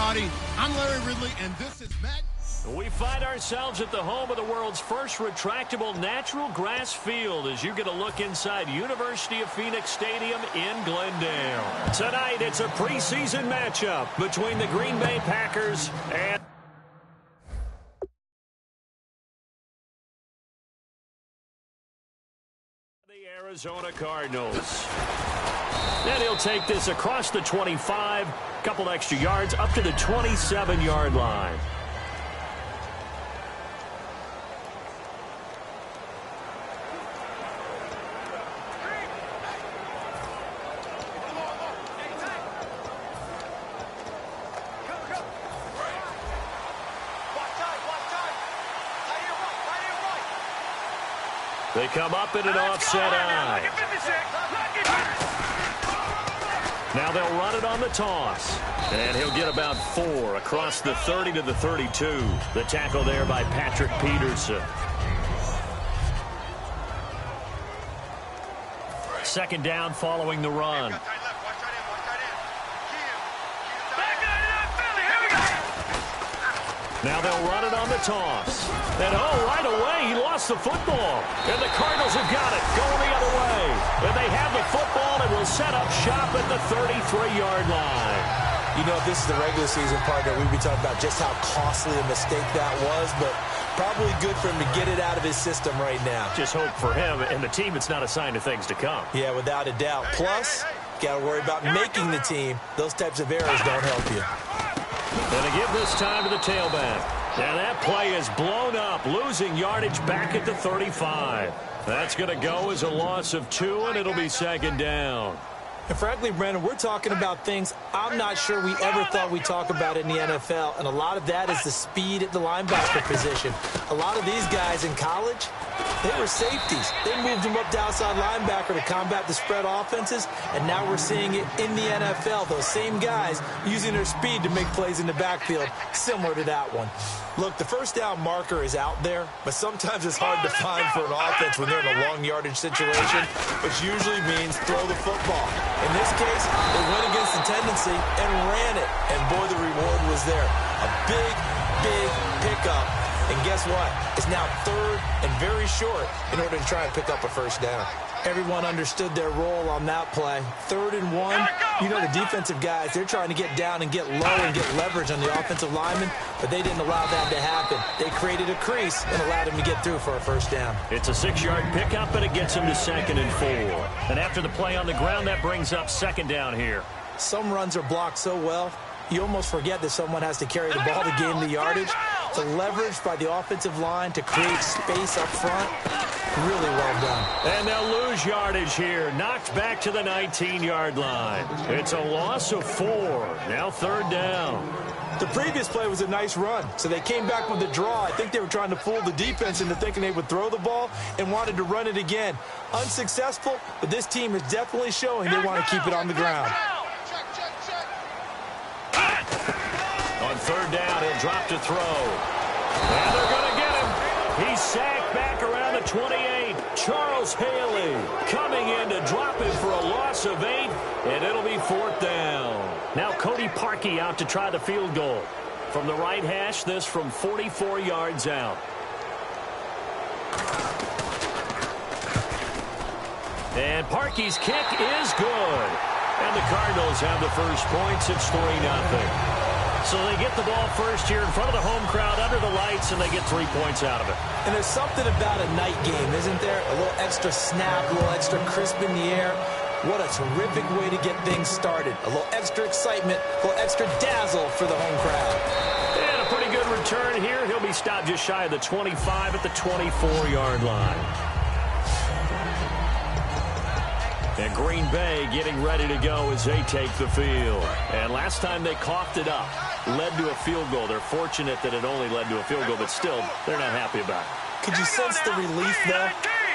everybody. I'm Larry Ridley, and this is Matt. We find ourselves at the home of the world's first retractable natural grass field as you get a look inside University of Phoenix Stadium in Glendale. Tonight, it's a preseason matchup between the Green Bay Packers and the Arizona Cardinals. And he'll take this across the 25, couple extra yards up to the 27-yard line. They come up in an offset eye. Now they'll run it on the toss. And he'll get about 4 across the 30 to the 32. The tackle there by Patrick Peterson. Second down following the run. Now they'll run it on the toss. And, right away, he lost the football. And the Cardinals have got it, going the other way. And they have the football and will set up shop at the 33-yard line. You know, if this is the regular season partner, we'd be talking about just how costly a mistake that was, but probably good for him to get it out of his system right now. Just hope for him and the team it's not a sign of things to come. Yeah, without a doubt. Plus, got to worry about making the team. Those types of errors don't help you. And they give this time to the tailback. And that play is blown up, losing yardage back at the 35. That's going to go as a loss of 2, and it'll be second down. And frankly, Brandon, we're talking about things I'm not sure we ever thought we'd talk about in the NFL, and a lot of that is the speed at the linebacker position. A lot of these guys in college, they were safeties. They moved them up to outside linebacker to combat the spread offenses, and now we're seeing it in the NFL. Those same guys using their speed to make plays in the backfield, similar to that one. Look, the first down marker is out there, but sometimes it's hard to find for an offense when they're in a long yardage situation, which usually means throw the football. In this case, they went against the tendency and ran it, and boy, the reward was there. A big, big pickup. And guess what? It's now third and very short in order to try and pick up a first down. Everyone understood their role on that play. 3rd and 1. You know, the defensive guys, they're trying to get down and get low and get leverage on the offensive linemen, but they didn't allow that to happen. They created a crease and allowed him to get through for a first down. It's a 6-yard pickup, and it gets him to 2nd and 4. And after the play on the ground, that brings up second down here. Some runs are blocked so well, you almost forget that someone has to carry the ball to gain the yardage. The leverage by the offensive line to create space up front, really well done. And they'll lose yardage here, knocked back to the 19-yard line. It's a loss of 4. Now 3rd down. The previous play was a nice run, so they came back with a draw. I think they were trying to fool the defense into thinking they would throw the ball and wanted to run it again. Unsuccessful, but this team is definitely showing they want to keep it on the ground. On 3rd down, he'll drop to throw. And they're going to get him. He's sacked back around the 28. Charles Haley coming in to drop him for a loss of 8, and it'll be 4th down. Now Cody Parkey out to try the field goal. From the right hash, this from 44 yards out. And Parkey's kick is good. And the Cardinals have the first points. It's 3-0. So they get the ball first here in front of the home crowd under the lights, and they get 3 points out of it. And there's something about a night game, isn't there? A little extra snap, a little extra crisp in the air. What a terrific way to get things started. A little extra excitement, a little extra dazzle for the home crowd. And a pretty good return here. He'll be stopped just shy of the 25 at the 24-yard line. And Green Bay getting ready to go as they take the field. And last time they coughed it up, led to a field goal. They're fortunate that it only led to a field goal, but still, they're not happy about it. Could you sense the relief, though?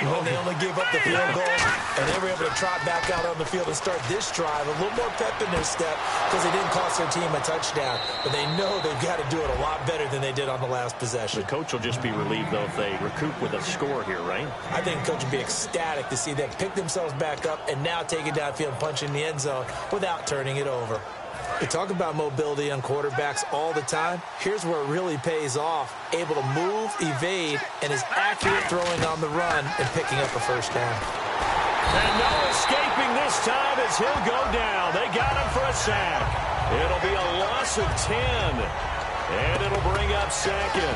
When they only gave up the field goal, and they were able to trot back out on the field and start this drive. A little more pep in their step because they didn't cost their team a touchdown. But they know they've got to do it a lot better than they did on the last possession. The coach will just be relieved, though, if they recoup with a score here, right? I think the coach would be ecstatic to see them pick themselves back up and now take it downfield and punch in the end zone without turning it over. We talk about mobility on quarterbacks all the time. Here's where it really pays off. Able to move, evade, and is accurate throwing on the run and picking up a first down. And no escaping this time as he'll go down. They got him for a sack. It'll be a loss of 10. And it'll bring up second.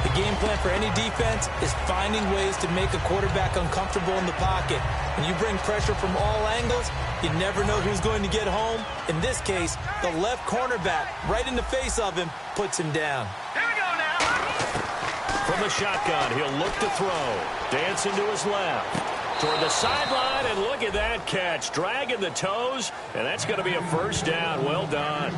The game plan for any defense is finding ways to make a quarterback uncomfortable in the pocket. When you bring pressure from all angles, you never know who's going to get home. In this case, the left cornerback, right in the face of him, puts him down. Here we go now. From the shotgun, he'll look to throw. Dancing to his left. Toward the sideline, and look at that catch. Dragging the toes, and that's going to be a first down. Well done.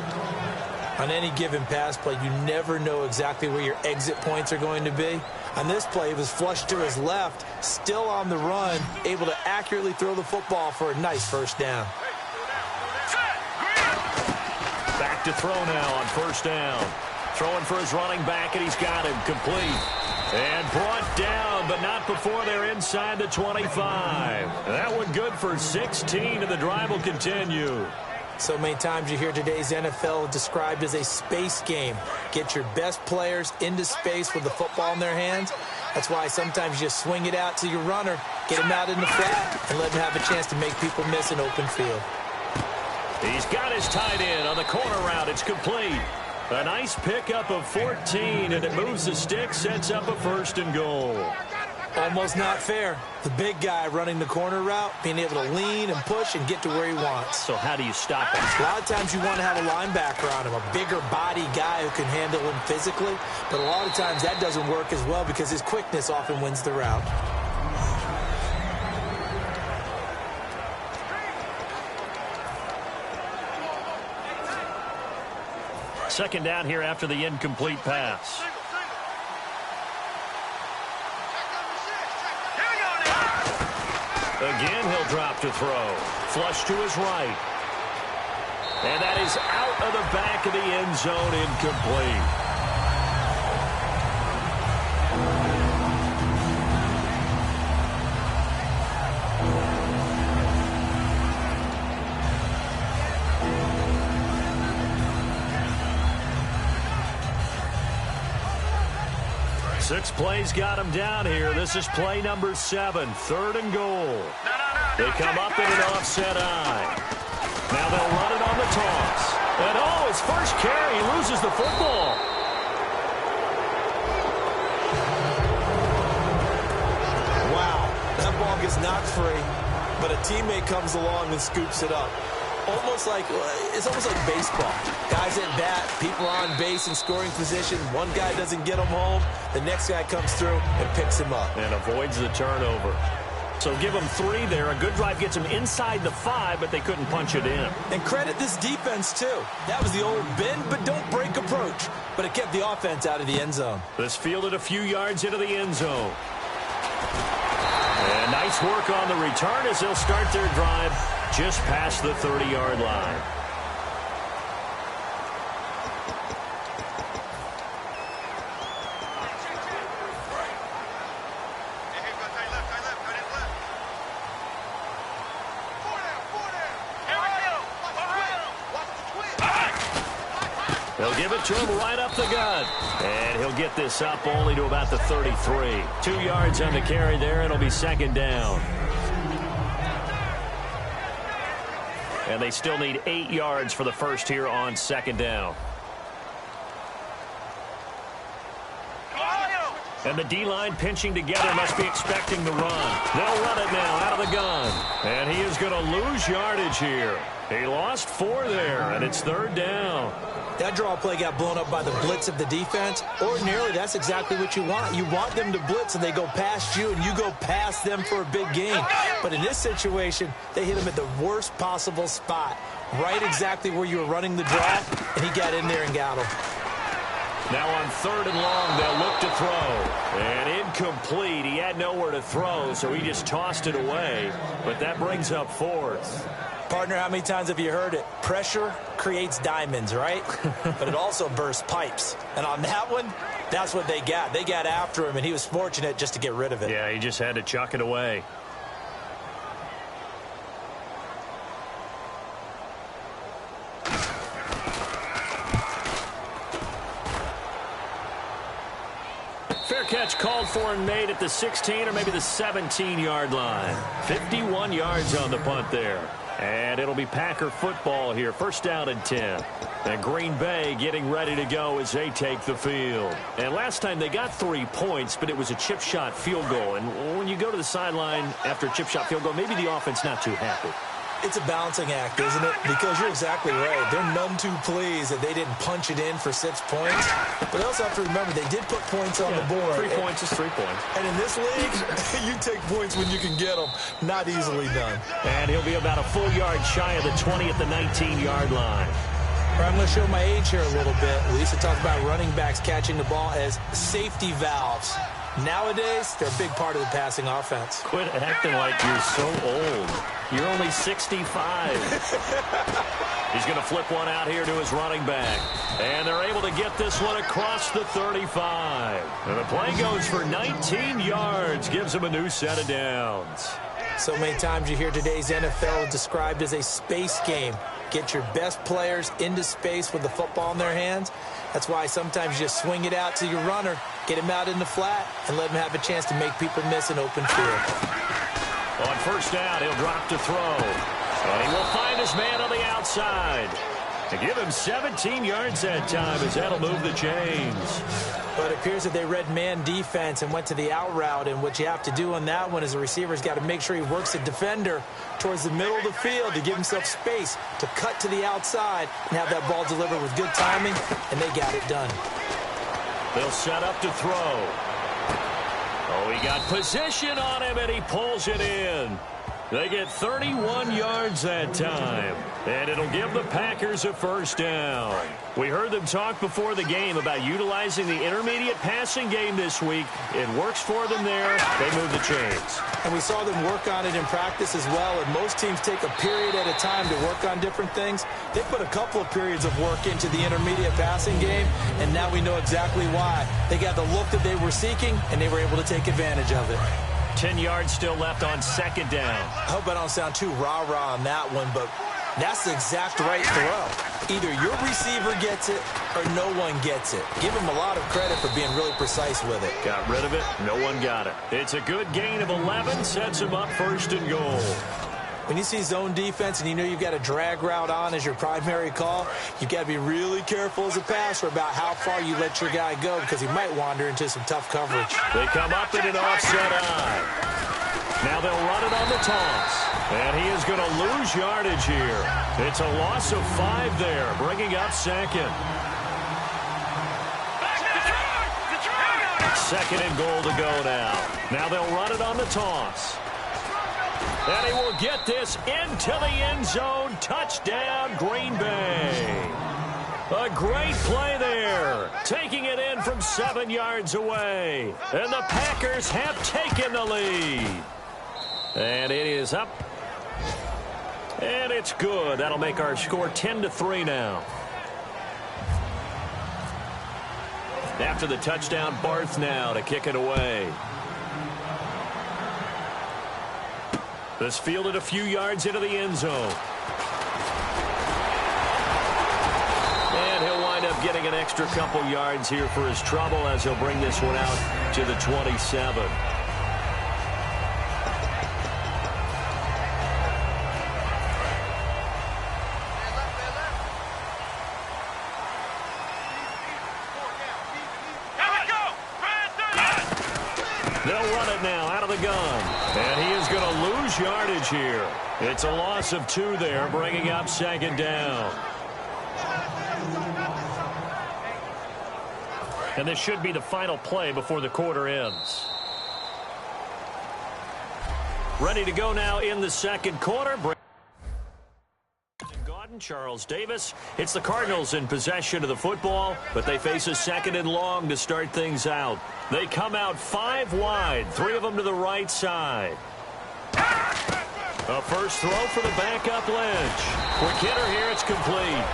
On any given pass play, you never know exactly where your exit points are going to be. On this play, it was flushed to his left, still on the run, able to accurately throw the football for a nice first down. Back to throw now on first down. Throwing for his running back, and he's got him complete. And brought down, but not before they're inside the 25. That one good for 16, and the drive will continue. So many times you hear today's NFL described as a space game. Get your best players into space with the football in their hands. That's why sometimes you just swing it out to your runner, get him out in the flat, and let him have a chance to make people miss an open field. He's got his tight end on the corner route. It's complete. A nice pickup of 14, and it moves the stick, sets up a first and goal. Almost not fair. The big guy running the corner route, being able to lean and push and get to where he wants. So how do you stop it? A lot of times you want to have a linebacker on him, a bigger body guy who can handle him physically. But a lot of times that doesn't work as well because his quickness often wins the route. Second down here after the incomplete pass. Again, he'll drop to throw. Flush to his right. And that is out of the back of the end zone, incomplete. Six plays got him down here. This is play number 7, 3rd and goal. They come up in an offset eye. Now they'll run it on the toss. And oh, his first carry, he loses the football. Wow, that ball gets knocked free, but a teammate comes along and scoops it up. It's almost like baseball. Guys at bat, people on base in scoring position. One guy doesn't get him home. The next guy comes through and picks him up. And avoids the turnover. So give them 3 there. A good drive gets them inside the 5, but they couldn't punch it in. And credit this defense, too. That was the old bend but don't break approach. But it kept the offense out of the end zone. This fielded a few yards into the end zone. And nice work on the return as they'll start their drive just past the 30-yard line. They'll give it to him right up the gut. And he'll get this up only to about the 33. 2 yards on the carry there. It'll be second down. And they still need 8 yards for the first here on second down. And the D-line pinching together must be expecting the run. They'll run it now out of the gun. And he is going to lose yardage here. He lost 4 there, and it's 3rd down. That draw play got blown up by the blitz of the defense. Ordinarily, that's exactly what you want. You want them to blitz, and they go past you, and you go past them for a big gain. But in this situation, they hit him at the worst possible spot, right exactly where you were running the draw, and he got in there and got him. Now on 3rd and long, they'll look to throw. And incomplete. He had nowhere to throw, so he just tossed it away. But that brings up 4th. Partner, how many times have you heard it? Pressure creates diamonds, right? But it also bursts pipes. And on that one, that's what they got. They got after him, and he was fortunate just to get rid of it. Yeah, he just had to chuck it away. catch called for and made at the 16 or maybe the 17-yard line. 51 yards on the punt there. And it'll be Packer football here. First down and 10. And Green Bay getting ready to go as they take the field. And last time they got 3 points, but it was a chip shot field goal. And when you go to the sideline after a chip shot field goal, maybe the offense not too happy. It's a balancing act, isn't it? Because you're exactly right. They're none too pleased that they didn't punch it in for 6 points. But they also have to remember they did put points on the board. 3 points is 3 points. And in this league, you take points when you can get them. Not easily done. And he'll be about a full yard shy of the 20 at the 19-yard line. I'm going to show my age here a little bit. We used to talk about running backs catching the ball as safety valves. Nowadays, they're a big part of the passing offense. Quit acting like you're so old. You're only 65. He's going to flip one out here to his running back. And they're able to get this one across the 35. And the play goes for 19 yards. Gives him a new set of downs. So many times you hear today's NFL described as a space game. Get your best players into space with the football in their hands. That's why sometimes you just swing it out to your runner, get him out in the flat, and let him have a chance to make people miss an open field. On first down, he'll drop to throw. And he will find his man on the outside. To give him 17 yards that time as that'll move the chains. But it appears that they read man defense and went to the out route. And what you have to do on that one is the receiver's got to make sure he works the defender towards the middle of the field to give himself space to cut to the outside and have that ball delivered with good timing, and they got it done. They'll set up to throw. Oh, he got position on him, and he pulls it in. They get 31 yards that time, and it'll give the Packers a first down. We heard them talk before the game about utilizing the intermediate passing game this week. It works for them there. They move the chains. And we saw them work on it in practice as well, and most teams take a period at a time to work on different things. They put a couple of periods of work into the intermediate passing game, and now we know exactly why. They got the look that they were seeking, and they were able to take advantage of it. 10 yards still left on second down. I hope I don't sound too rah-rah on that one, but that's the exact right throw. Either your receiver gets it or no one gets it. Give him a lot of credit for being really precise with it. Got rid of it. No one got it. It's a good gain of 11. Sets him up first and goal. When you see zone defense and you know you've got a drag route on as your primary call, you've got to be really careful as a passer about how far you let your guy go because he might wander into some tough coverage. They come up in an offset eye. Now they'll run it on the toss. And he is going to lose yardage here. It's a loss of 5 there, bringing up second. Second and goal to go now. Now they'll run it on the toss. And he will get this into the end zone. Touchdown, Green Bay. A great play there. Taking it in from 7 yards away. And the Packers have taken the lead. And it is up. And it's good. That'll make our score 10-3 now. After the touchdown, Barth now to kick it away. This fielded a few yards into the end zone. And he'll wind up getting an extra couple yards here for his trouble as he'll bring this one out to the 27. They'll run it now out of the gun. And he is going to lose yardage here. It's a loss of 2 there, bringing up second down. And this should be the final play before the quarter ends. Ready to go now in the second quarter. Charles Davis. It's the Cardinals in possession of the football, but they face a second and long to start things out. They come out 5 wide, 3 of them to the right side. A first throw for the backup Lynch. Quick hitter here, it's complete.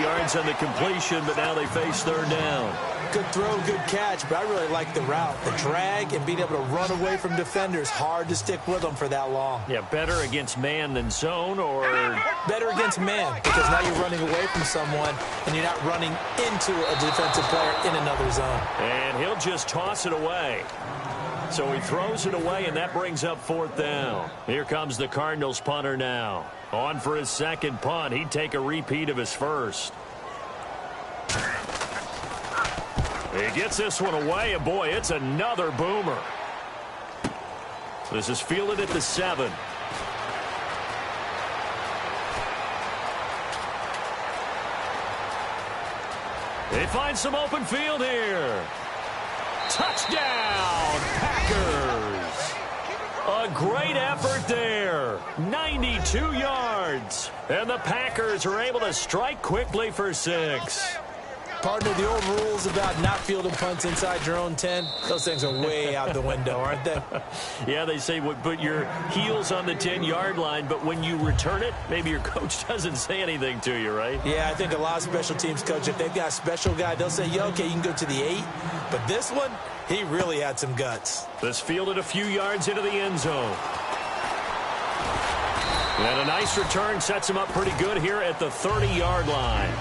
yards on the completion, but now they face third down. Good throw, good catch, but I really like the route. The drag and being able to run away from defenders, hard to stick with them for that long. Yeah, better against man than zone, or? Better against man, because now you're running away from someone and you're not running into a defensive player in another zone. And he'll just toss it away. So he throws it away, and that brings up fourth down. Here comes the Cardinals punter now. On for his second punt. He'd take a repeat of his first. He gets this one away, and boy, it's another boomer. This is fielded at the 7. They find some open field here. Touchdown, Packers. A great effort there. 92 yards. And the Packers are able to strike quickly for 6. Partner, the old rules about not fielding punts inside your own 10, those things are way out the window, aren't they? Yeah, they say put your heels on the 10-yard line, but when you return it, maybe your coach doesn't say anything to you, right? Yeah, I think a lot of special teams coach, if they've got a special guy, they'll say, yeah, okay, you can go to the 8. But this one, he really had some guts. This fielded a few yards into the end zone. And a nice return sets him up pretty good here at the 30-yard line.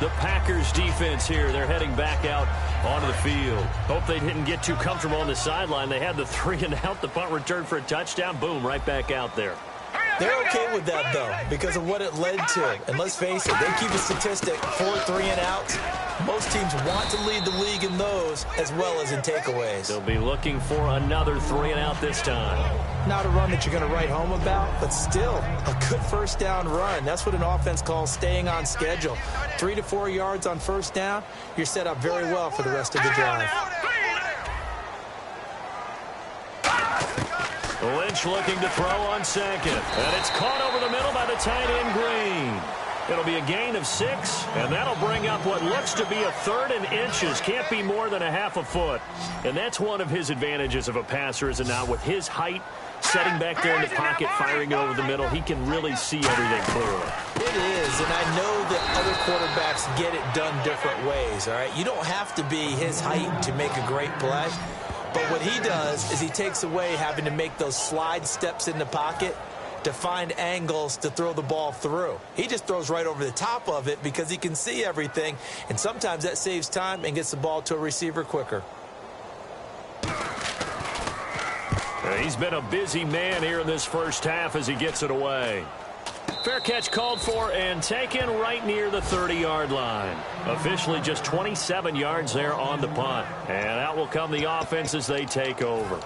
The Packers defense here, they're heading back out onto the field. Hope they didn't get too comfortable on the sideline. They had the 3 and out, the punt return for a touchdown. Boom, right back out there. They're okay with that, though, because of what it led to. And let's face it, they keep a statistic, 4 3 and outs. Most teams want to lead the league in those as well as in takeaways. They'll be looking for another 3 and out this time. Not a run that you're going to write home about, but still a good first down run. That's what an offense calls staying on schedule. 3 to 4 yards on first down, you're set up very well for the rest of the drive. Lynch looking to throw on second. And it's caught over the middle by the tight end Green. It'll be a gain of 6, and that'll bring up what looks to be a 3rd and inches. Can't be more than a half a foot. And that's one of his advantages of a passer, is it not? With his height, setting back there in the pocket, firing it over the middle, he can really see everything clearly. It is, and I know that other quarterbacks get it done different ways, all right? You don't have to be his height to make a great play. But what he does is he takes away having to make those slide steps in the pocket to find angles to throw the ball through. He just throws right over the top of it because he can see everything, and sometimes that saves time and gets the ball to a receiver quicker. He's been a busy man here in this first half as he gets it away. Fair catch called for and taken right near the 30-yard line. Officially just 27 yards there on the punt. And out will come the offense as they take over.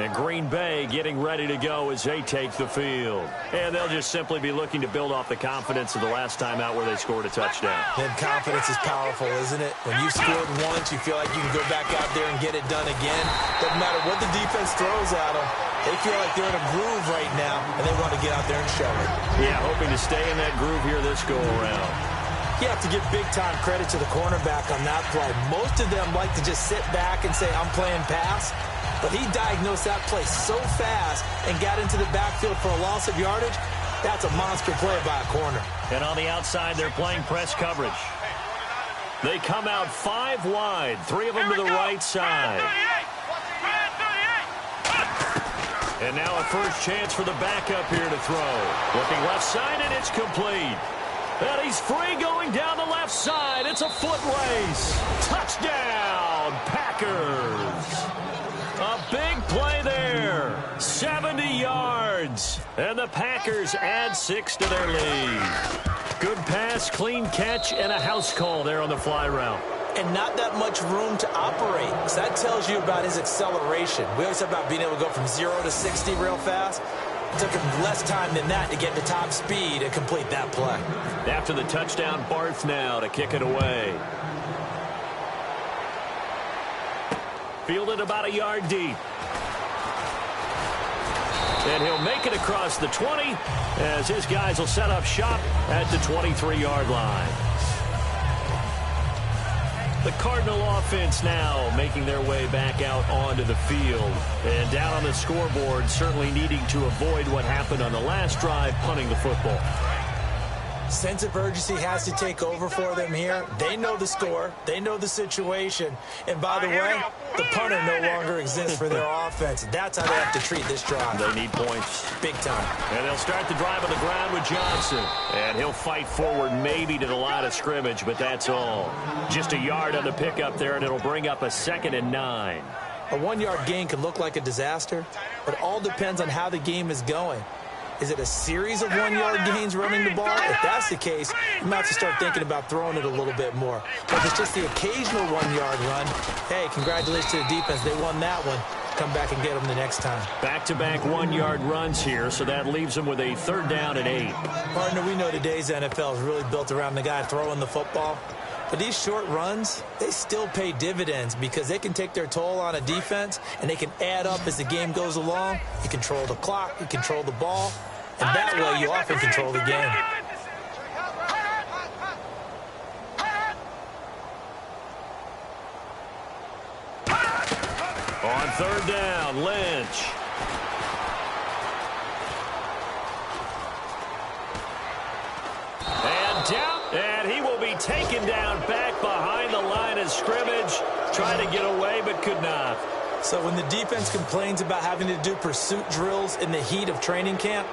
And Green Bay getting ready to go as they take the field. And they'll just simply be looking to build off the confidence of the last time out where they scored a touchdown. And confidence is powerful, isn't it? When you scored once, you feel like you can go back out there and get it done again. Doesn't matter what the defense throws at them. They feel like they're in a groove right now, and they want to get out there and show it. Yeah, hoping to stay in that groove here this go-around. You have to give big-time credit to the cornerback on that play. Most of them like to just sit back and say, I'm playing pass. But he diagnosed that play so fast and got into the backfield for a loss of yardage. That's a monster play by a corner. And on the outside, they're playing press coverage. They come out 5 wide, 3 of them to the right side. And now a first chance for the backup here to throw. Looking left side, and it's complete. And he's free going down the left side. It's a foot race. Touchdown, Packers. A big play there. 70 yards. And the Packers add 6 to their lead. Good pass, clean catch, and a house call there on the fly route. And not that much room to operate. So that tells you about his acceleration. We always talk about being able to go from 0 to 60 real fast. It took him less time than that to get to top speed and complete that play. After the touchdown, Barth now to kick it away. Fielded about a yard deep. And he'll make it across the 20 as his guys will set up shop at the 23-yard line. The Cardinal offense now making their way back out onto the field. And down on the scoreboard, certainly needing to avoid what happened on the last drive, punting the football. Sense of urgency has to take over for them here. They know the score. They know the situation. And by the way, the punter no longer exists for their offense. That's how they have to treat this drive. They need points. Big time. And they'll start the drive on the ground with Johnson. And he'll fight forward maybe to the line of scrimmage, but that's all. Just a yard on the pickup there, and it'll bring up a 2nd and 9. A 1-yard gain can look like a disaster, but all depends on how the game is going. Is it a series of 1-yard gains running the ball? If that's the case, you might have to start thinking about throwing it a little bit more. But if it's just the occasional 1-yard run, hey, congratulations to the defense. They won that one. Come back and get them the next time. Back-to-back 1-yard runs here, so that leaves them with a 3rd down and 8. Partner, we know today's NFL is really built around the guy throwing the football. But these short runs, they still pay dividends because they can take their toll on a defense, and they can add up as the game goes along. You control the clock, you control the ball, and that way you often control the game. On 3rd down, Lynch. And down, and he will be taken down back behind the line of scrimmage. Trying to get away, but could not. So when the defense complains about having to do pursuit drills in the heat of training camp,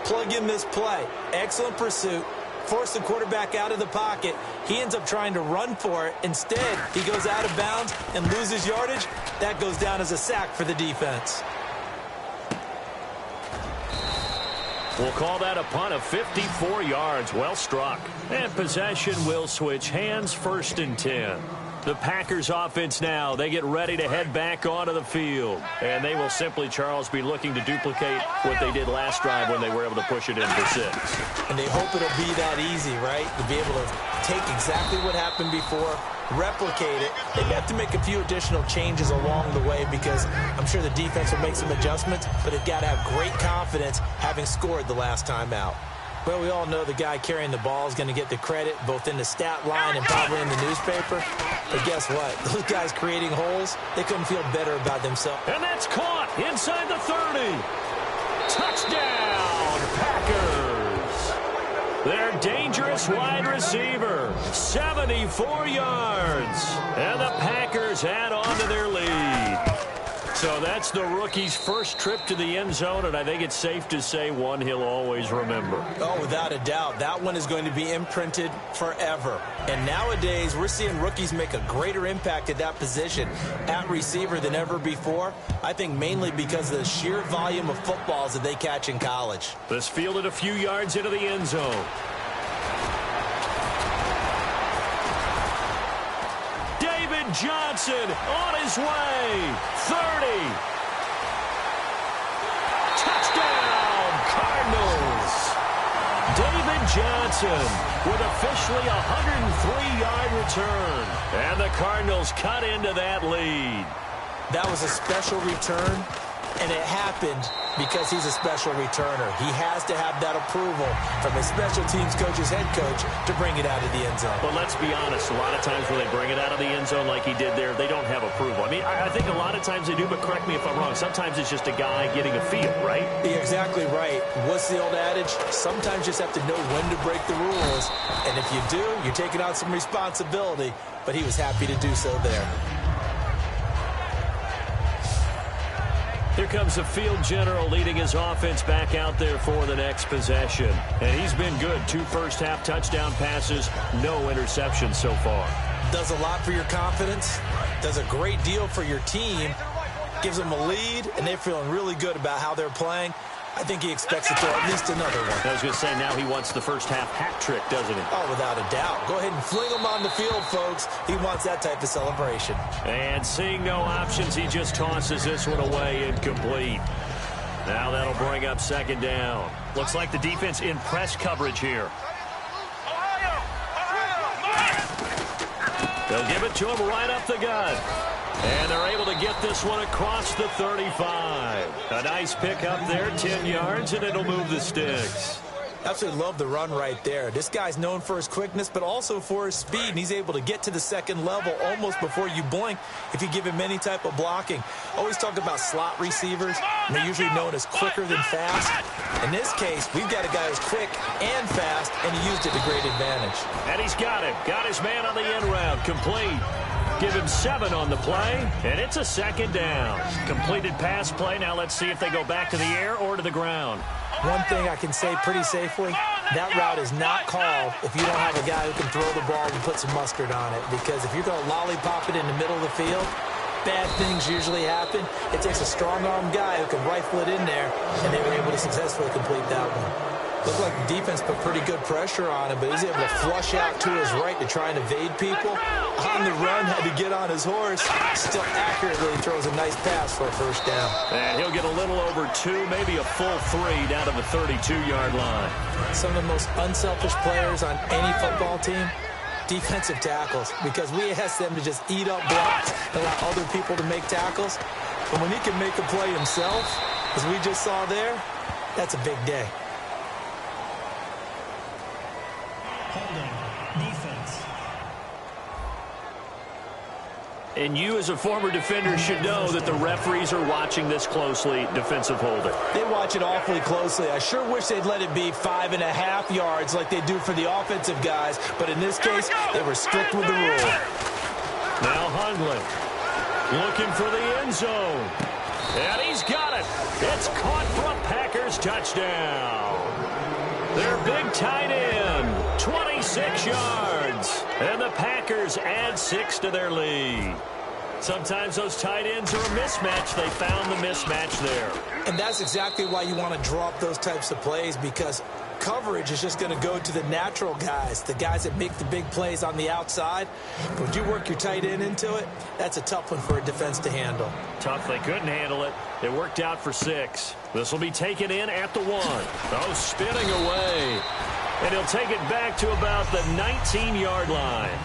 plug in this play. Excellent pursuit. Force the quarterback out of the pocket. He ends up trying to run for it. Instead, he goes out of bounds and loses yardage. That goes down as a sack for the defense. We'll call that a punt of 54 yards. Well struck. And possession will switch hands, 1st and 10. The Packers offense now, they get ready to head back onto the field. And they will simply, Charles, be looking to duplicate what they did last drive when they were able to push it in for 6. And they hope it'll be that easy, right? To be able to take exactly what happened before, replicate it. They have to make a few additional changes along the way because I'm sure the defense will make some adjustments, but they've got to have great confidence having scored the last time out. Well, we all know the guy carrying the ball is going to get the credit both in the stat line and probably in the newspaper. But guess what? Those guys creating holes, they couldn't feel better about themselves. And that's caught inside the 30. Touchdown, Packers. Their dangerous wide receiver, 74 yards. And the Packers add on to their lead. So that's the rookie's first trip to the end zone, and I think it's safe to say one he'll always remember. Oh, without a doubt. That one is going to be imprinted forever. And nowadays, we're seeing rookies make a greater impact at that position at receiver than ever before. I think mainly because of the sheer volume of footballs that they catch in college. This fielded a few yards into the end zone. Johnson on his way. 30. Touchdown, Cardinals. David Johnson with officially a 103-yard return. And the Cardinals cut into that lead. That was a special return, and it happened because he's a special returner. He has to have that approval from his special teams coach's head coach to bring it out of the end zone. But let's be honest, a lot of times when they bring it out of the end zone like he did there, they don't have approval. I mean, I think a lot of times they do, but correct me if I'm wrong. Sometimes it's just a guy getting a feel, right? You're exactly right. What's the old adage? Sometimes you just have to know when to break the rules. And if you do, you're taking on some responsibility. But he was happy to do so there. Here comes the field general leading his offense back out there for the next possession. And he's been good. 2 first-half touchdown passes, no interceptions so far. Does a lot for your confidence, does a great deal for your team, gives them a lead, and they're feeling really good about how they're playing. I think he expects to throw at least another one. I was going to say, now he wants the first-half hat trick, doesn't he? Oh, without a doubt. Go ahead and fling him on the field, folks. He wants that type of celebration. And seeing no options, he just tosses this one away incomplete. Now that'll bring up 2nd down. Looks like the defense in press coverage here. They'll give it to him right up the gut. And they're able to get this one across the 35. A nice pick up there, 10 yards, and it'll move the sticks. Absolutely love the run right there. This guy's known for his quickness, but also for his speed, and he's able to get to the second level almost before you blink if you give him any type of blocking. Always talk about slot receivers, and they're usually known as quicker than fast. In this case, we've got a guy who's quick and fast, and he used it to great advantage. And he's got it. Got his man on the end route. Complete. Give him 7 on the play, and it's a second down. Completed pass play. Now let's see if they go back to the air or to the ground. One thing I can say pretty safely, that route is not called if you don't have a guy who can throw the ball and put some mustard on it. Because if you're going to lollipop it in the middle of the field, bad things usually happen. It takes a strong-arm guy who can rifle it in there, and they were able to successfully complete that one. Looked like the defense put pretty good pressure on him, but he's able to flush out to his right to try and evade people. On the run, had to get on his horse. Still accurately throws a nice pass for a first down. And he'll get a little over 2, maybe a full 3 down to the 32-yard line. Some of the most unselfish players on any football team, defensive tackles, because we ask them to just eat up blocks and allow other people to make tackles. But when he can make a play himself, as we just saw there, that's a big day. Defense. And you as a former defender should know that the referees are watching this closely, defensive holding. They watch it awfully closely. I sure wish they'd let it be 5.5 yards like they do for the offensive guys, but in this case, they were strict with the rule. Now Hundley looking for the end zone. And he's got it. It's caught for a Packers touchdown. Their big tight end, 26 yards. And the Packers add 6 to their lead. Sometimes those tight ends are a mismatch. They found the mismatch there. And that's exactly why you want to draw up those types of plays, because coverage is just going to go to the natural guys, the guys that make the big plays on the outside. But when you work your tight end into it, that's a tough one for a defense to handle. Tough. They couldn't handle it. It worked out for 6. This will be taken in at the 1. Oh, spinning away. And he'll take it back to about the 19-yard line.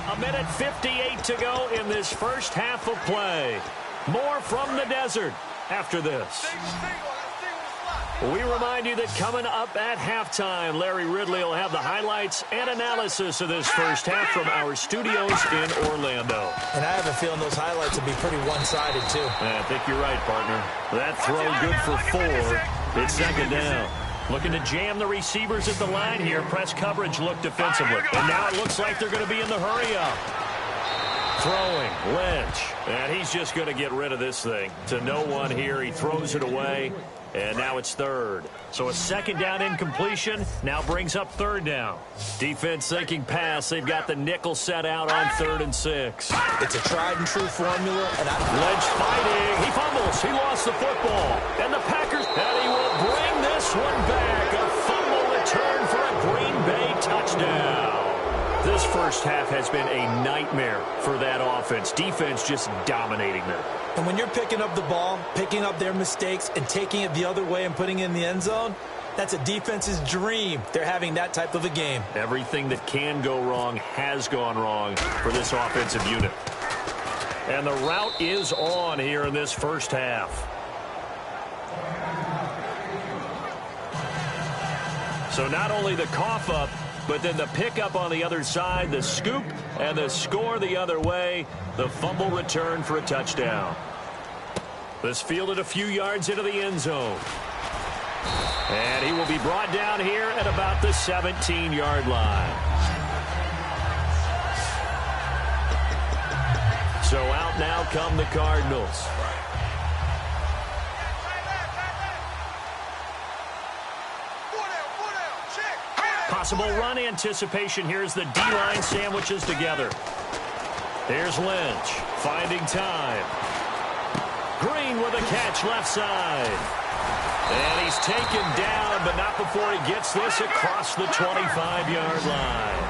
1:58 to go in this first half of play. More from the desert after this. We remind you that coming up at halftime, Larry Ridley will have the highlights and analysis of this first half from our studios in Orlando. And I have a feeling those highlights will be pretty one-sided, too. I think you're right, partner. That throw good for 4. It's second down. Looking to jam the receivers at the line here. Press coverage look defensively. And now it looks like they're going to be in the hurry-up. Throwing, Lynch. And he's just going to get rid of this thing. To no one here. He throws it away. And now it's 3rd. So a second down incompletion now brings up 3rd down. Defense thinking pass. They've got the nickel set out on 3rd and 6. It's a tried-and-true formula. And Lynch fighting. He fumbles. He lost the football. And the Packers, and he will bring this one back. A fumble return for a Green Bay touchdown. This first half has been a nightmare for that offense. Defense just dominating them. And when you're picking up the ball, picking up their mistakes, and taking it the other way and putting it in the end zone, that's a defense's dream. They're having that type of a game. Everything that can go wrong has gone wrong for this offensive unit. And the route is on here in this first half. So not only the cough up, but then the pickup on the other side, the scoop, and the score the other way. The fumble return for a touchdown. This fielded a few yards into the end zone. And he will be brought down here at about the 17-yard line. So out now come the Cardinals. Possible run anticipation. Here's the D-line sandwiches together. Here's Lynch finding time. Green with a catch left side. And he's taken down, but not before he gets this across the 25-yard line.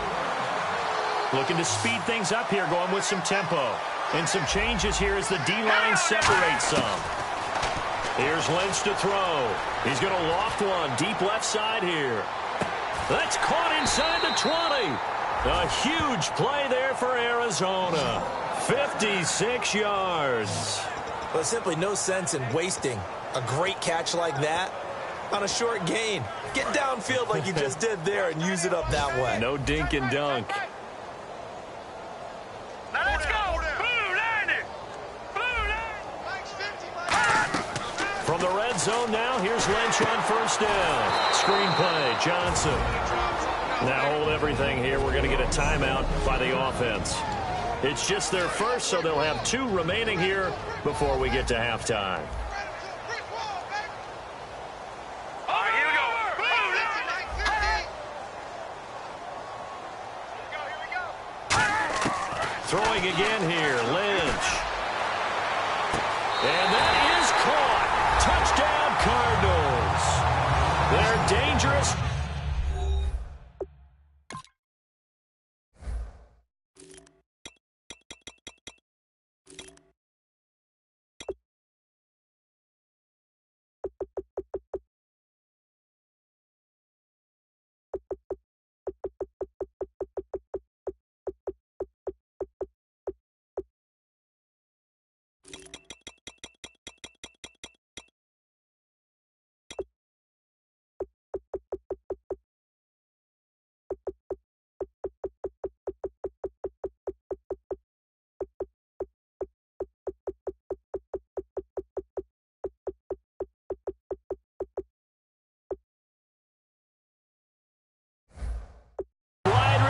Looking to speed things up here, going with some tempo. And some changes here as the D-line separates some. Here's Lynch to throw. He's going to loft one deep left side here. That's caught inside the 20. A huge play there for Arizona. 56 yards. Well, there's simply no sense in wasting a great catch like that on a short gain. Get downfield like you just did there and use it up that way. No dink and dunk. Now let's go. Blue 90. Blue 90. From the red zone now, here's Lynch on first down. Screen play, Johnson. Now hold everything here. We're going to get a timeout by the offense. It's just their first, so they'll have 2 remaining here before we get to halftime. All right, here we go. Throwing again here, Lynch. And that is caught. Touchdown, Cardinals. They're dangerous.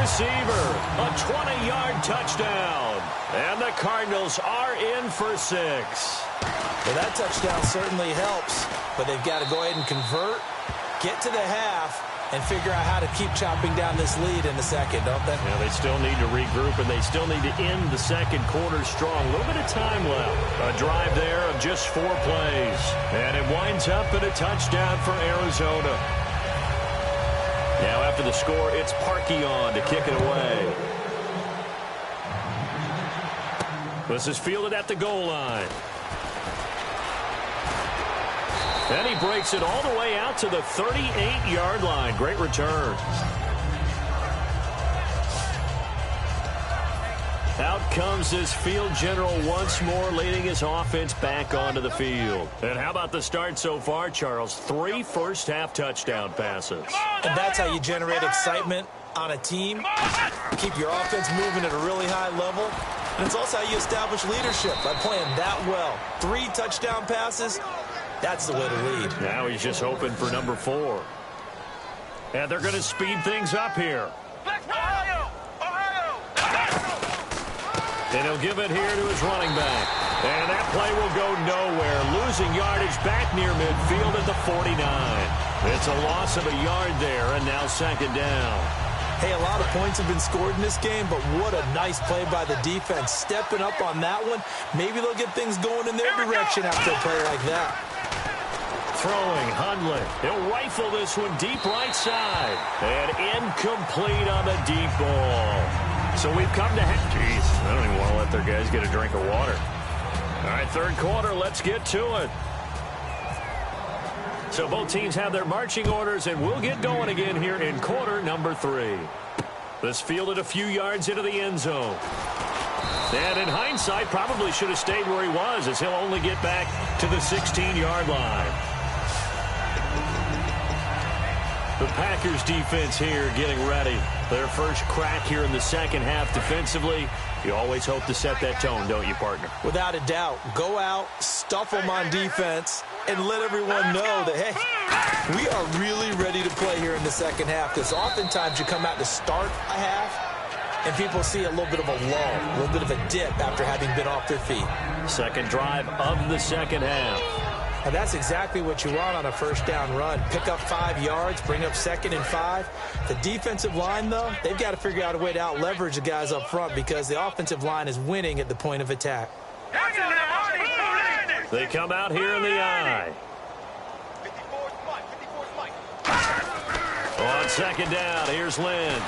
Receiver, a 20-yard touchdown. And the Cardinals are in for 6. Well, that touchdown certainly helps, but they've got to go ahead and convert, get to the half, and figure out how to keep chopping down this lead in the second, don't they? Yeah, they still need to regroup, and they still need to end the second quarter strong. A little bit of time left. A drive there of just 4 plays. And it winds up in a touchdown for Arizona. Now after the score, it's Parkey on to kick it away. This is fielded at the goal line. And he breaks it all the way out to the 38-yard line. Great return. Out comes this field general once more, leading his offense back onto the field. And how about the start so far, Charles? 3 first-half touchdown passes. And that's how you generate excitement on a team. Keep your offense moving at a really high level. And it's also how you establish leadership by playing that well. 3 touchdown passes, that's the way to lead. Now he's just hoping for number 4. And they're going to speed things up here. And he'll give it here to his running back. And that play will go nowhere. Losing yardage back near midfield at the 49. It's a loss of a yard there, and now second down. Hey, a lot of points have been scored in this game, but what a nice play by the defense. Stepping up on that one. Maybe they'll get things going in their direction after a play like that. Throwing, Hundley. He'll rifle this one deep right side. And incomplete on the deep ball. So we've come to half. Jeez, I don't even want to let their guys get a drink of water. All right, third quarter, let's get to it. So both teams have their marching orders, and we'll get going again here in quarter number 3. This fielded a few yards into the end zone. And in hindsight, probably should have stayed where he was, as he'll only get back to the 16-yard line. The Packers defense here getting ready. Their first crack here in the second half defensively. You always hope to set that tone, don't you, partner? Without a doubt. Go out, stuff them on defense, and let everyone know that, hey, we are really ready to play here in the second half, because oftentimes you come out to start a half, and people see a little bit of a lull, a little bit of a dip after having been off their feet. Second drive of the second half. And that's exactly what you want on a first down run. Pick up 5 yards, bring up 2nd and 5. The defensive line, though, they've got to figure out a way to out-leverage the guys up front because the offensive line is winning at the point of attack. They come out here in the eye. On second down, here's Lynch.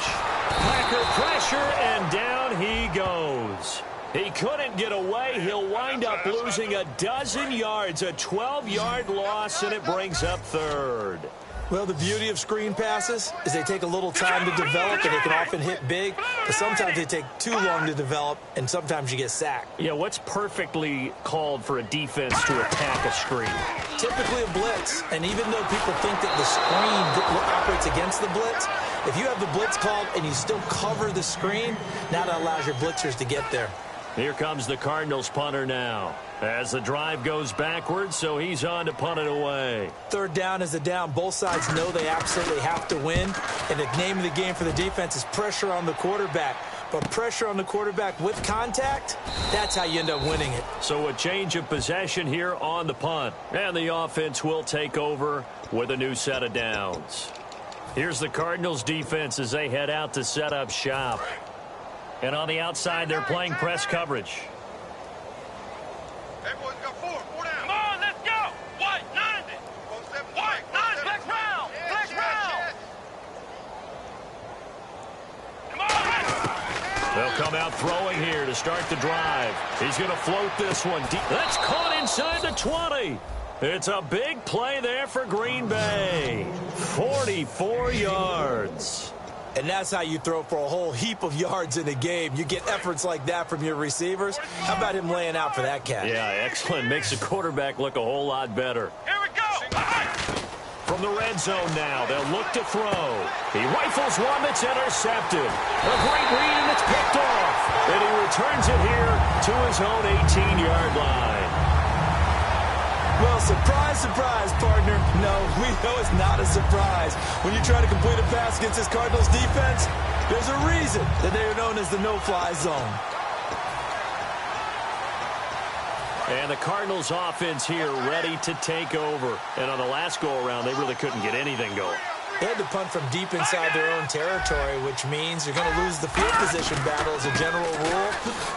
Packer pressure, and down he goes. He couldn't get away. He'll wind up losing a dozen yards, a 12-yard loss, and it brings up third. Well, the beauty of screen passes is they take a little time to develop, and they can often hit big, but sometimes they take too long to develop, and sometimes you get sacked. Yeah, what's perfectly called for a defense to attack a screen? Typically a blitz, and even though people think that the screen operates against the blitz, if you have the blitz called and you still cover the screen, now that allows your blitzers to get there. Here comes the Cardinals punter now. As the drive goes backwards, so he's on to punt it away. Third down is the down. Both sides know they absolutely have to win. And the name of the game for the defense is pressure on the quarterback. But pressure on the quarterback with contact, that's how you end up winning it. So a change of possession here on the punt. And the offense will take over with a new set of downs. Here's the Cardinals defense as they head out to set up shop. And on the outside, they're playing press coverage. Hey, boys, got four down. Come on, let's go. White, 90. White, 90. Flex round. Flex round. Come on. They'll come out throwing here to start the drive. He's going to float this one deep. That's caught inside the 20. It's a big play there for Green Bay. 44 yards. And that's how you throw for a whole heap of yards in a game. You get efforts like that from your receivers. How about him laying out for that catch? Yeah, excellent. Makes the quarterback look a whole lot better. Here we go. From the red zone now, they'll look to throw. He rifles one that's intercepted. A great read, and it's picked off. And he returns it here to his own 18-yard line. Well, surprise, surprise, partner. No, we know it's not a surprise. When you try to complete a pass against this Cardinals defense, there's a reason that they are known as the no-fly zone. And the Cardinals offense here ready to take over. And on the last go-around, they really couldn't get anything going. They had to punt from deep inside their own territory, which means you're going to lose the field position battle as a general rule.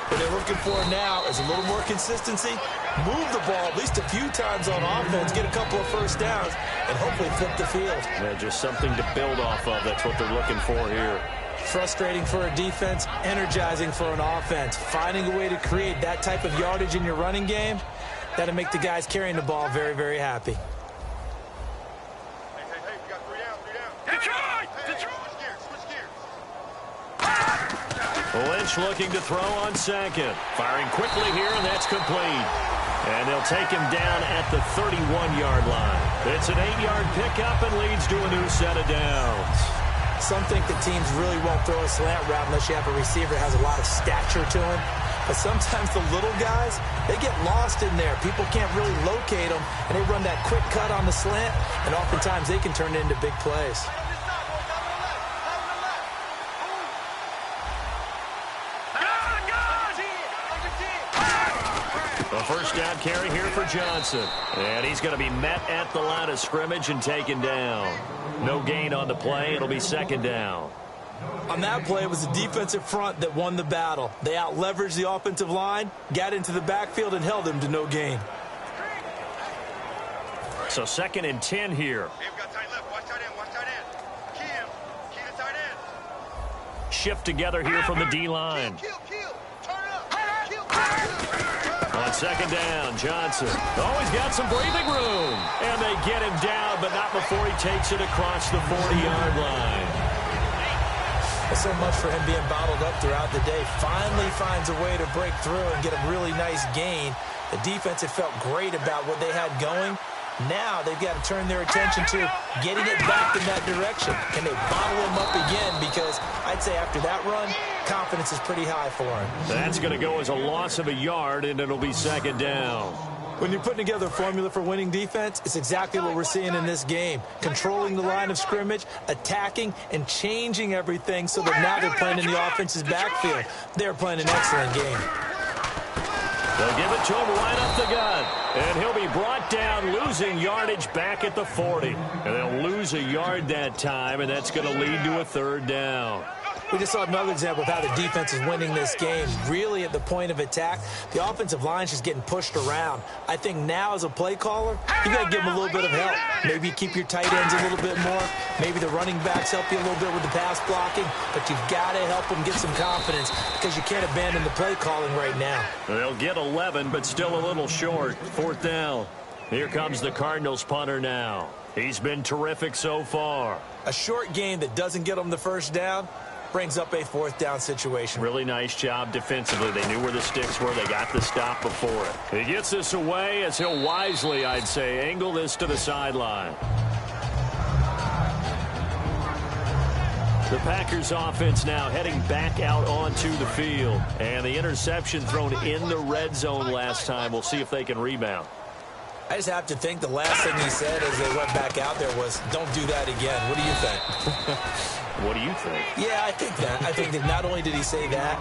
What they're looking for now is a little more consistency, move the ball at least a few times on offense, get a couple of first downs, and hopefully flip the field. Yeah, just something to build off of. That's what they're looking for here. Frustrating for a defense, energizing for an offense. Finding a way to create that type of yardage in your running game, that'll make the guys carrying the ball very, very happy. Lynch looking to throw on second. Firing quickly here, and that's complete. And they'll take him down at the 31-yard line. It's an 8-yard pickup and leads to a new set of downs. Some think that teams really won't throw a slant route unless you have a receiver that has a lot of stature to him. But sometimes the little guys, they get lost in there. People can't really locate them, and they run that quick cut on the slant, and oftentimes they can turn it into big plays. A first down carry here for Johnson. And he's going to be met at the line of scrimmage and taken down. No gain on the play. It'll be second down. On that play, it was the defensive front that won the battle. They out-leveraged the offensive line, got into the backfield, and held them to no gain. So 2nd and 10 here. Hey, we got tight left. Watch tight end. Watch tight end. Key him. Key the tight end. Shift together here from the D-line. Kill. Turn up. Kill. On second down, Johnson. Oh, he's got some breathing room. And they get him down, but not before he takes it across the 40-yard line. So much for him being bottled up throughout the day. Finally finds a way to break through and get a really nice gain. The defense had felt great about what they had going. Now they've got to turn their attention to getting it back in that direction. Can they bottle him up again? Because I'd say after that run, confidence is pretty high for him. That's going to go as a loss of a yard, and it'll be second down. When you're putting together a formula for winning defense, it's exactly what we're seeing in this game. Controlling the line of scrimmage, attacking, and changing everything so that now they're playing in the offense's backfield. They're playing an excellent game. They'll give it to him right up the gut. And he'll be brought down, losing yardage back at the 40. And they'll lose a yard that time, and that's going to lead to a third down. We just saw another example of how the defense is winning this game. Really at the point of attack, the offensive line's just getting pushed around. I think now as a play caller, you got to give them a little bit of help. Maybe keep your tight ends a little bit more. Maybe the running backs help you a little bit with the pass blocking. But you've got to help them get some confidence because you can't abandon the play calling right now. They'll get 11, but still a little short. Fourth down. Here comes the Cardinals punter now. He's been terrific so far. A short game that doesn't get him the first down brings up a fourth down situation. Really nice job defensively. They knew where the sticks were. They got the stop before it. He gets this away as he'll wisely, I'd say, angle this to the sideline. The Packers offense now heading back out onto the field. And the interception thrown in the red zone last time. We'll see if they can rebound. I just have to think the last thing he said as they went back out there was, don't do that again. What do you think? What do you think? Yeah, I think that. I think that not only did he say that,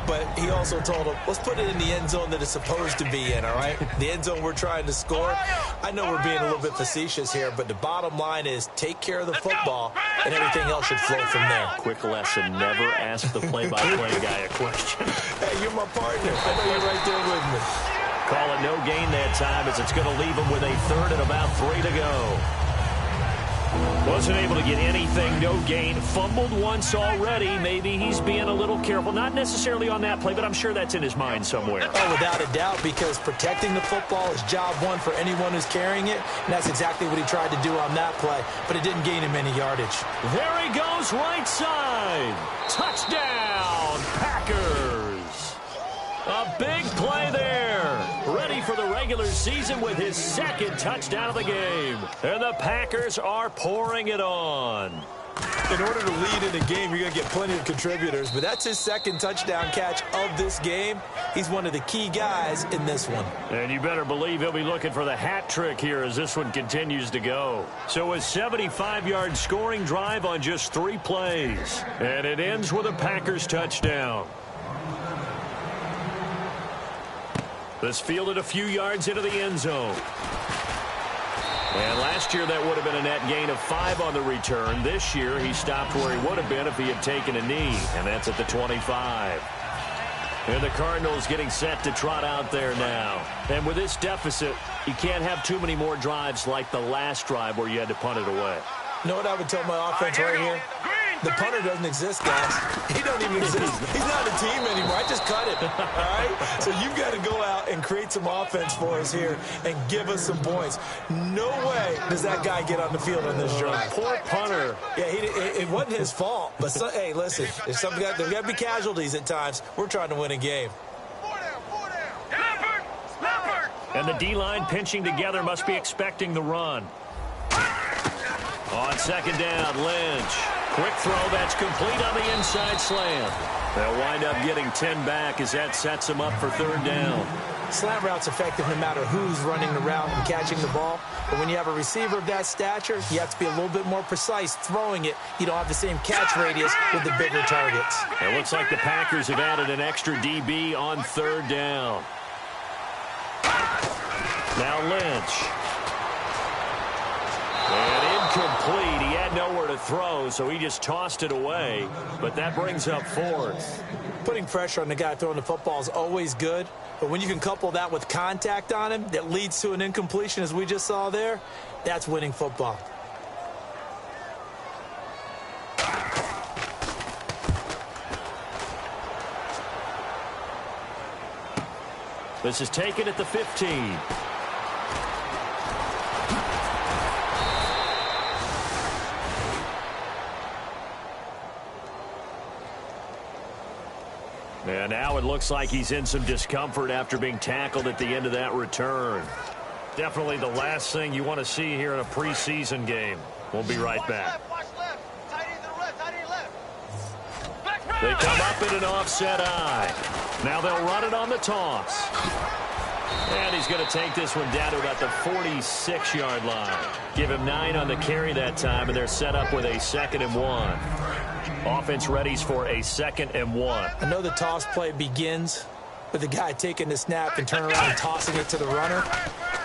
but he also told him, let's put it in the end zone that it's supposed to be in, all right? The end zone we're trying to score. I know we're being a little bit facetious here, but the bottom line is take care of the football, and everything else should flow from there. Quick lesson, never ask the play-by-play guy a question. Hey, you're my partner. I know you're right there with me. Call it no gain that time as it's going to leave him with a third and about 3 to go. Wasn't able to get anything, no gain. Fumbled once already. Maybe he's being a little careful. Not necessarily on that play, but I'm sure that's in his mind somewhere. Oh, without a doubt, because protecting the football is job one for anyone who's carrying it, and that's exactly what he tried to do on that play, but it didn't gain him any yardage. There he goes, right side. Touchdown, Packers. A big play there. Ready for the regular season with his second touchdown of the game. And the Packers are pouring it on. In order to lead in a game, you're going to get plenty of contributors, but that's his second touchdown catch of this game. He's one of the key guys in this one. And you better believe he'll be looking for the hat trick here as this one continues to go. So a 75-yard scoring drive on just 3 plays. And it ends with a Packers touchdown. This fielded a few yards into the end zone. And last year that would have been a net gain of 5 on the return. This year he stopped where he would have been if he had taken a knee, and that's at the 25. And the Cardinals getting set to trot out there now. And with this deficit, you can't have too many more drives like the last drive where you had to punt it away. You know what I would tell my offense right here? The punter doesn't exist, guys. He don't even exist. He's not a team anymore. I just cut it, all right? So you've got to go out and create some offense for us here and give us some points. No way does that guy get on the field on this drive. Poor punter. Yeah, it wasn't his fault. But, hey, listen, there's got to be casualties at times. We're trying to win a game. And the D-line pinching together must be expecting the run. On second down, Lynch. Quick throw that's complete on the inside slant. They'll wind up getting 10 back as that sets them up for third down. Slant route's effective no matter who's running the route and catching the ball. But when you have a receiver of that stature, you have to be a little bit more precise throwing it. You don't have the same catch radius with the bigger targets. It looks like the Packers have added an extra DB on third down. Now Lynch. And incomplete. He had nowhere to throw, so he just tossed it away. But that brings up fourth. Putting pressure on the guy throwing the football is always good. But when you can couple that with contact on him that leads to an incompletion, as we just saw there, that's winning football. This is taken at the 15. And now it looks like he's in some discomfort after being tackled at the end of that return. Definitely the last thing you want to see here in a preseason game. We'll be right back. They come up in an offset eye. Now they'll run it on the toss. And he's going to take this one down to about the 46-yard line. Give him 9 on the carry that time, and they're set up with a 2nd and 1. Offense readies for a 2nd and 1. I know the toss play begins with the guy taking the snap and turning around and tossing it to the runner.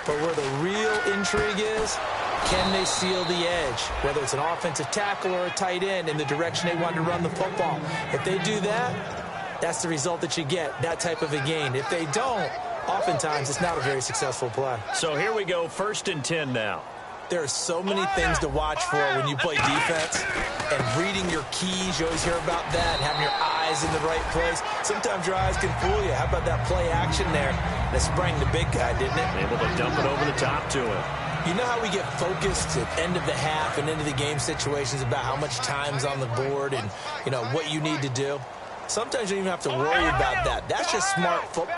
But where the real intrigue is, can they seal the edge? Whether it's an offensive tackle or a tight end in the direction they want to run the football. If they do that, that's the result that you get, that type of a gain. If they don't, oftentimes it's not a very successful play. So here we go, 1st and 10 now. There are so many things to watch for when you play defense, and reading your keys, you always hear about that, and having your eyes in the right place. Sometimes your eyes can fool you. How about that play action there that sprang the big guy, didn't it? Able to dump it over the top to him. You know how we get focused at end of the half and into the game situations about how much time's on the board and, what you need to do? Sometimes you don't even have to worry about that. That's just smart football.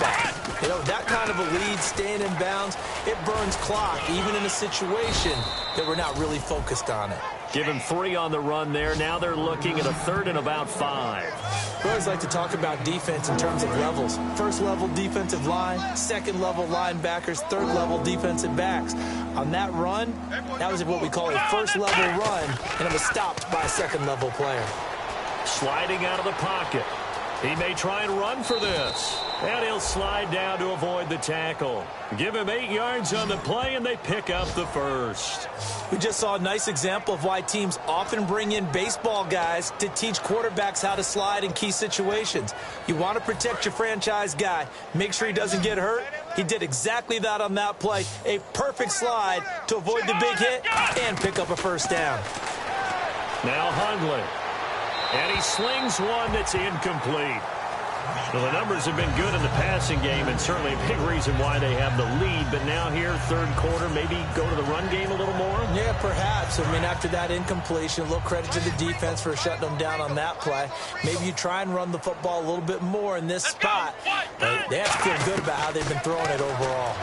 That kind of a lead, staying in bounds, it burns clock, even in a situation that we're not really focused on it. Give him 3 on the run there. Now they're looking at a 3rd and about 5. We always like to talk about defense in terms of levels. First level defensive line, second level linebackers, third level defensive backs. On that run, that was what we call a first level run, and it was stopped by a second level player. Sliding out of the pocket. He may try and run for this. And he'll slide down to avoid the tackle. Give him 8 yards on the play, and they pick up the first. We just saw a nice example of why teams often bring in baseball guys to teach quarterbacks how to slide in key situations. You want to protect your franchise guy. Make sure he doesn't get hurt. He did exactly that on that play. A perfect slide to avoid the big hit and pick up a first down. Now Hundley. And he slings one that's incomplete. Well, the numbers have been good in the passing game, and certainly a big reason why they have the lead. But now here, third quarter, maybe go to the run game a little more? Yeah, perhaps. After that incompletion, a little credit to the defense for shutting them down on that play. Maybe you try and run the football a little bit more in this spot. But they have to feel good about how they've been throwing it overall.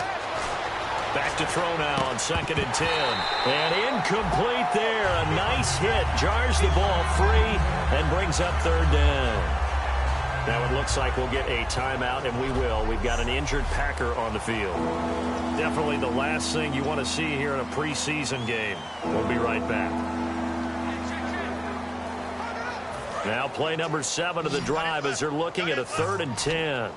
Back to throw now on 2nd and 10. And incomplete there. A nice hit. Jars the ball free and brings up 3rd down. Now it looks like we'll get a timeout, and we will. We've got an injured Packer on the field. Definitely the last thing you want to see here in a preseason game. We'll be right back. Now play number 7 of the drive as they're looking at a 3rd and 10.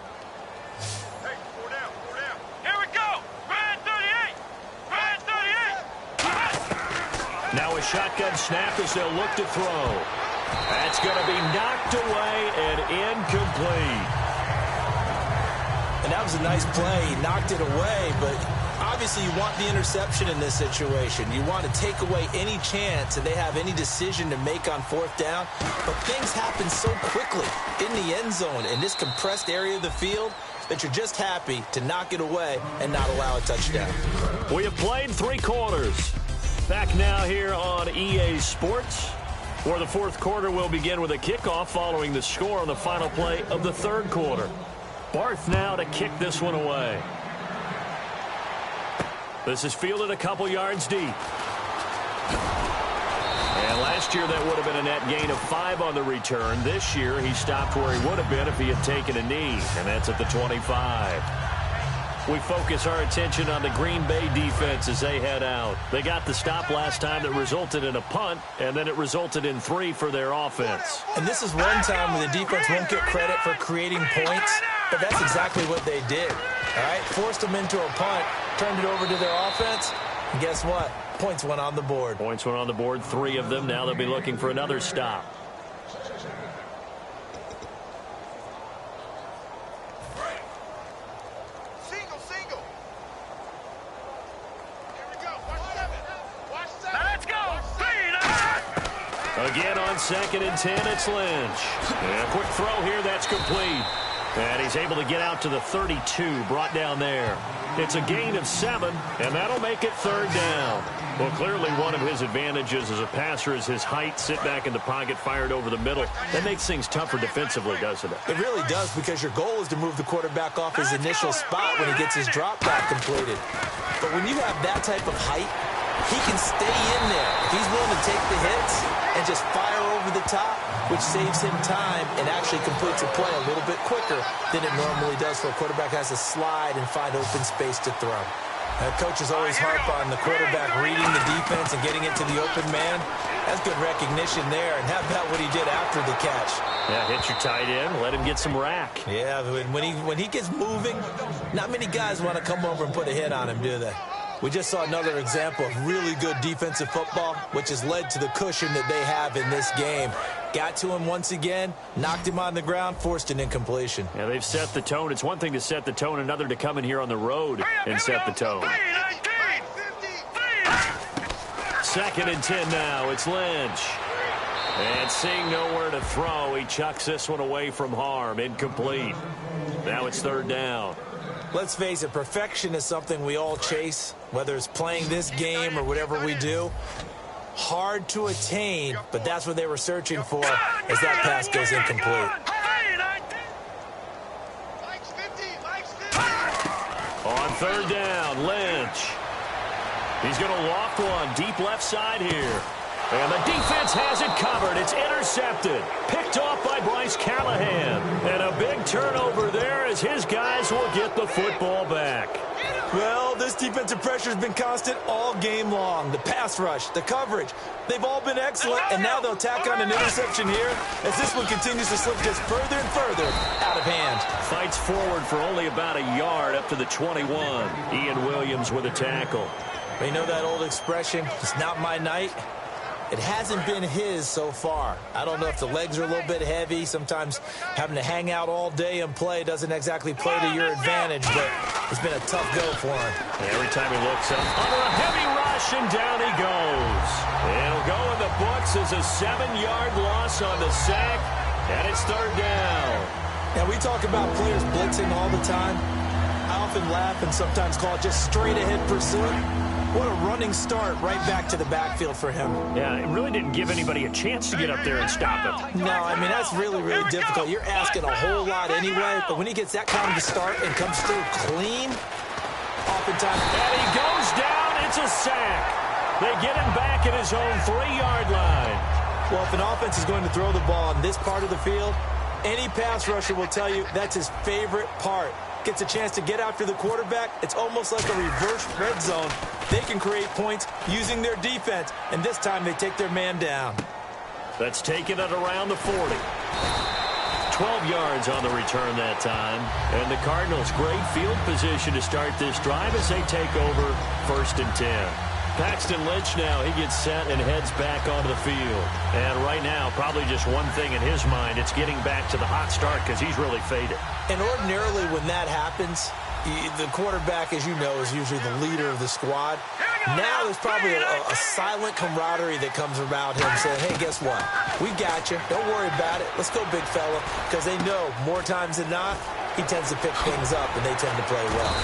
Now a shotgun snap as they'll look to throw. That's going to be knocked away and incomplete. And that was a nice play. He knocked it away, but obviously you want the interception in this situation. You want to take away any chance that they have any decision to make on 4th down. But things happen so quickly in the end zone in this compressed area of the field that you're just happy to knock it away and not allow a touchdown. We have played 3 quarters. Back now here on EA Sports, where the 4th quarter will begin with a kickoff following the score on the final play of the 3rd quarter. Barth now to kick this one away. This is fielded a couple yards deep. And last year that would have been a net gain of 5 on the return. This year he stopped where he would have been if he had taken a knee, and that's at the 25. We focus our attention on the Green Bay defense as they head out. They got the stop last time that resulted in a punt, and then it resulted in 3 for their offense. And this is one time where the defense won't get credit for creating points, but that's exactly what they did. All right, forced them into a punt, turned it over to their offense, and guess what? Points went on the board. Points went on the board, 3 of them. Now they'll be looking for another stop. Again on 2nd and 10, it's Lynch. And a quick throw here, that's complete. And he's able to get out to the 32, brought down there. It's a gain of 7, and that'll make it 3rd down. Well, clearly one of his advantages as a passer is his height, sit back in the pocket, fired over the middle. That makes things tougher defensively, doesn't it? It really does, because your goal is to move the quarterback off his initial spot when he gets his drop back completed. But when you have that type of height, he can stay in there. He's willing to take the hits and just fire over the top, which saves him time and actually completes a play a little bit quicker than it normally does for a quarterback has to slide and find open space to throw. Coaches always harp on the quarterback reading the defense and getting it to the open man. That's good recognition there. And how about what he did after the catch? Yeah, hit your tight end, let him get some rack. Yeah, when he gets moving, not many guys want to come over and put a hit on him, do they? We just saw another example of really good defensive football, which has led to the cushion that they have in this game. Got to him once again, knocked him on the ground, forced an incompletion. Yeah, they've set the tone. It's one thing to set the tone, another to come in here on the road and set the tone. 2nd and 10 now. It's Lynch. And seeing nowhere to throw, he chucks this one away from harm. Incomplete. Now it's third down. Let's face it, perfection is something we all chase, whether it's playing this game or whatever we do. Hard to attain, but that's what they were searching for as that pass goes incomplete. On third down, Lynch. He's going to loft one deep left side here. And the defense has it covered. It's intercepted. Picked off by Bryce Callahan. And a big turnover there as his guys will get the football back. Well, this defensive pressure has been constant all game long. The pass rush, the coverage, they've all been excellent. And now they'll tack on an interception here as this one continues to slip just further and further out of hand. Fights forward for only about a yard up to the 21. Ian Williams with a tackle. You know that old expression, it's not my night? It hasn't been his so far. I don't know if the legs are a little bit heavy. Sometimes having to hang out all day and play doesn't exactly play to your advantage, but it's been a tough go for him. Every time he looks up, under a heavy rush, and down he goes. It'll go in the books as a 7-yard loss on the sack, and it's third down. Now, we talk about players blitzing all the time. I often laugh and sometimes call it just straight-ahead pursuit. What a running start right back to the backfield for him. Yeah, it really didn't give anybody a chance to get up there and stop him. No, I mean, that's really, really difficult. You're asking a whole lot anyway, but when he gets that kind of a start and comes through clean, oftentimes... And he goes down, it's a sack. They get him back at his own 3-yard line. Well, if an offense is going to throw the ball in this part of the field, any pass rusher will tell you that's his favorite part. Gets a chance to get after the quarterback. It's almost like a reverse red zone. They can create points using their defense, and this time they take their man down. That's taken at around the 40. 12 yards on the return that time. And the Cardinals, great field position to start this drive as they take over 1st and 10. Paxton Lynch now, he gets set and heads back onto the field. And right now, probably just one thing in his mind, it's getting back to the hot start because he's really faded. And ordinarily when that happens, the quarterback, as you know, is usually the leader of the squad. Now there's probably a silent camaraderie that comes about him saying, hey, guess what? We got you. Don't worry about it. Let's go, big fella. Because they know more times than not, he tends to pick things up and they tend to play well.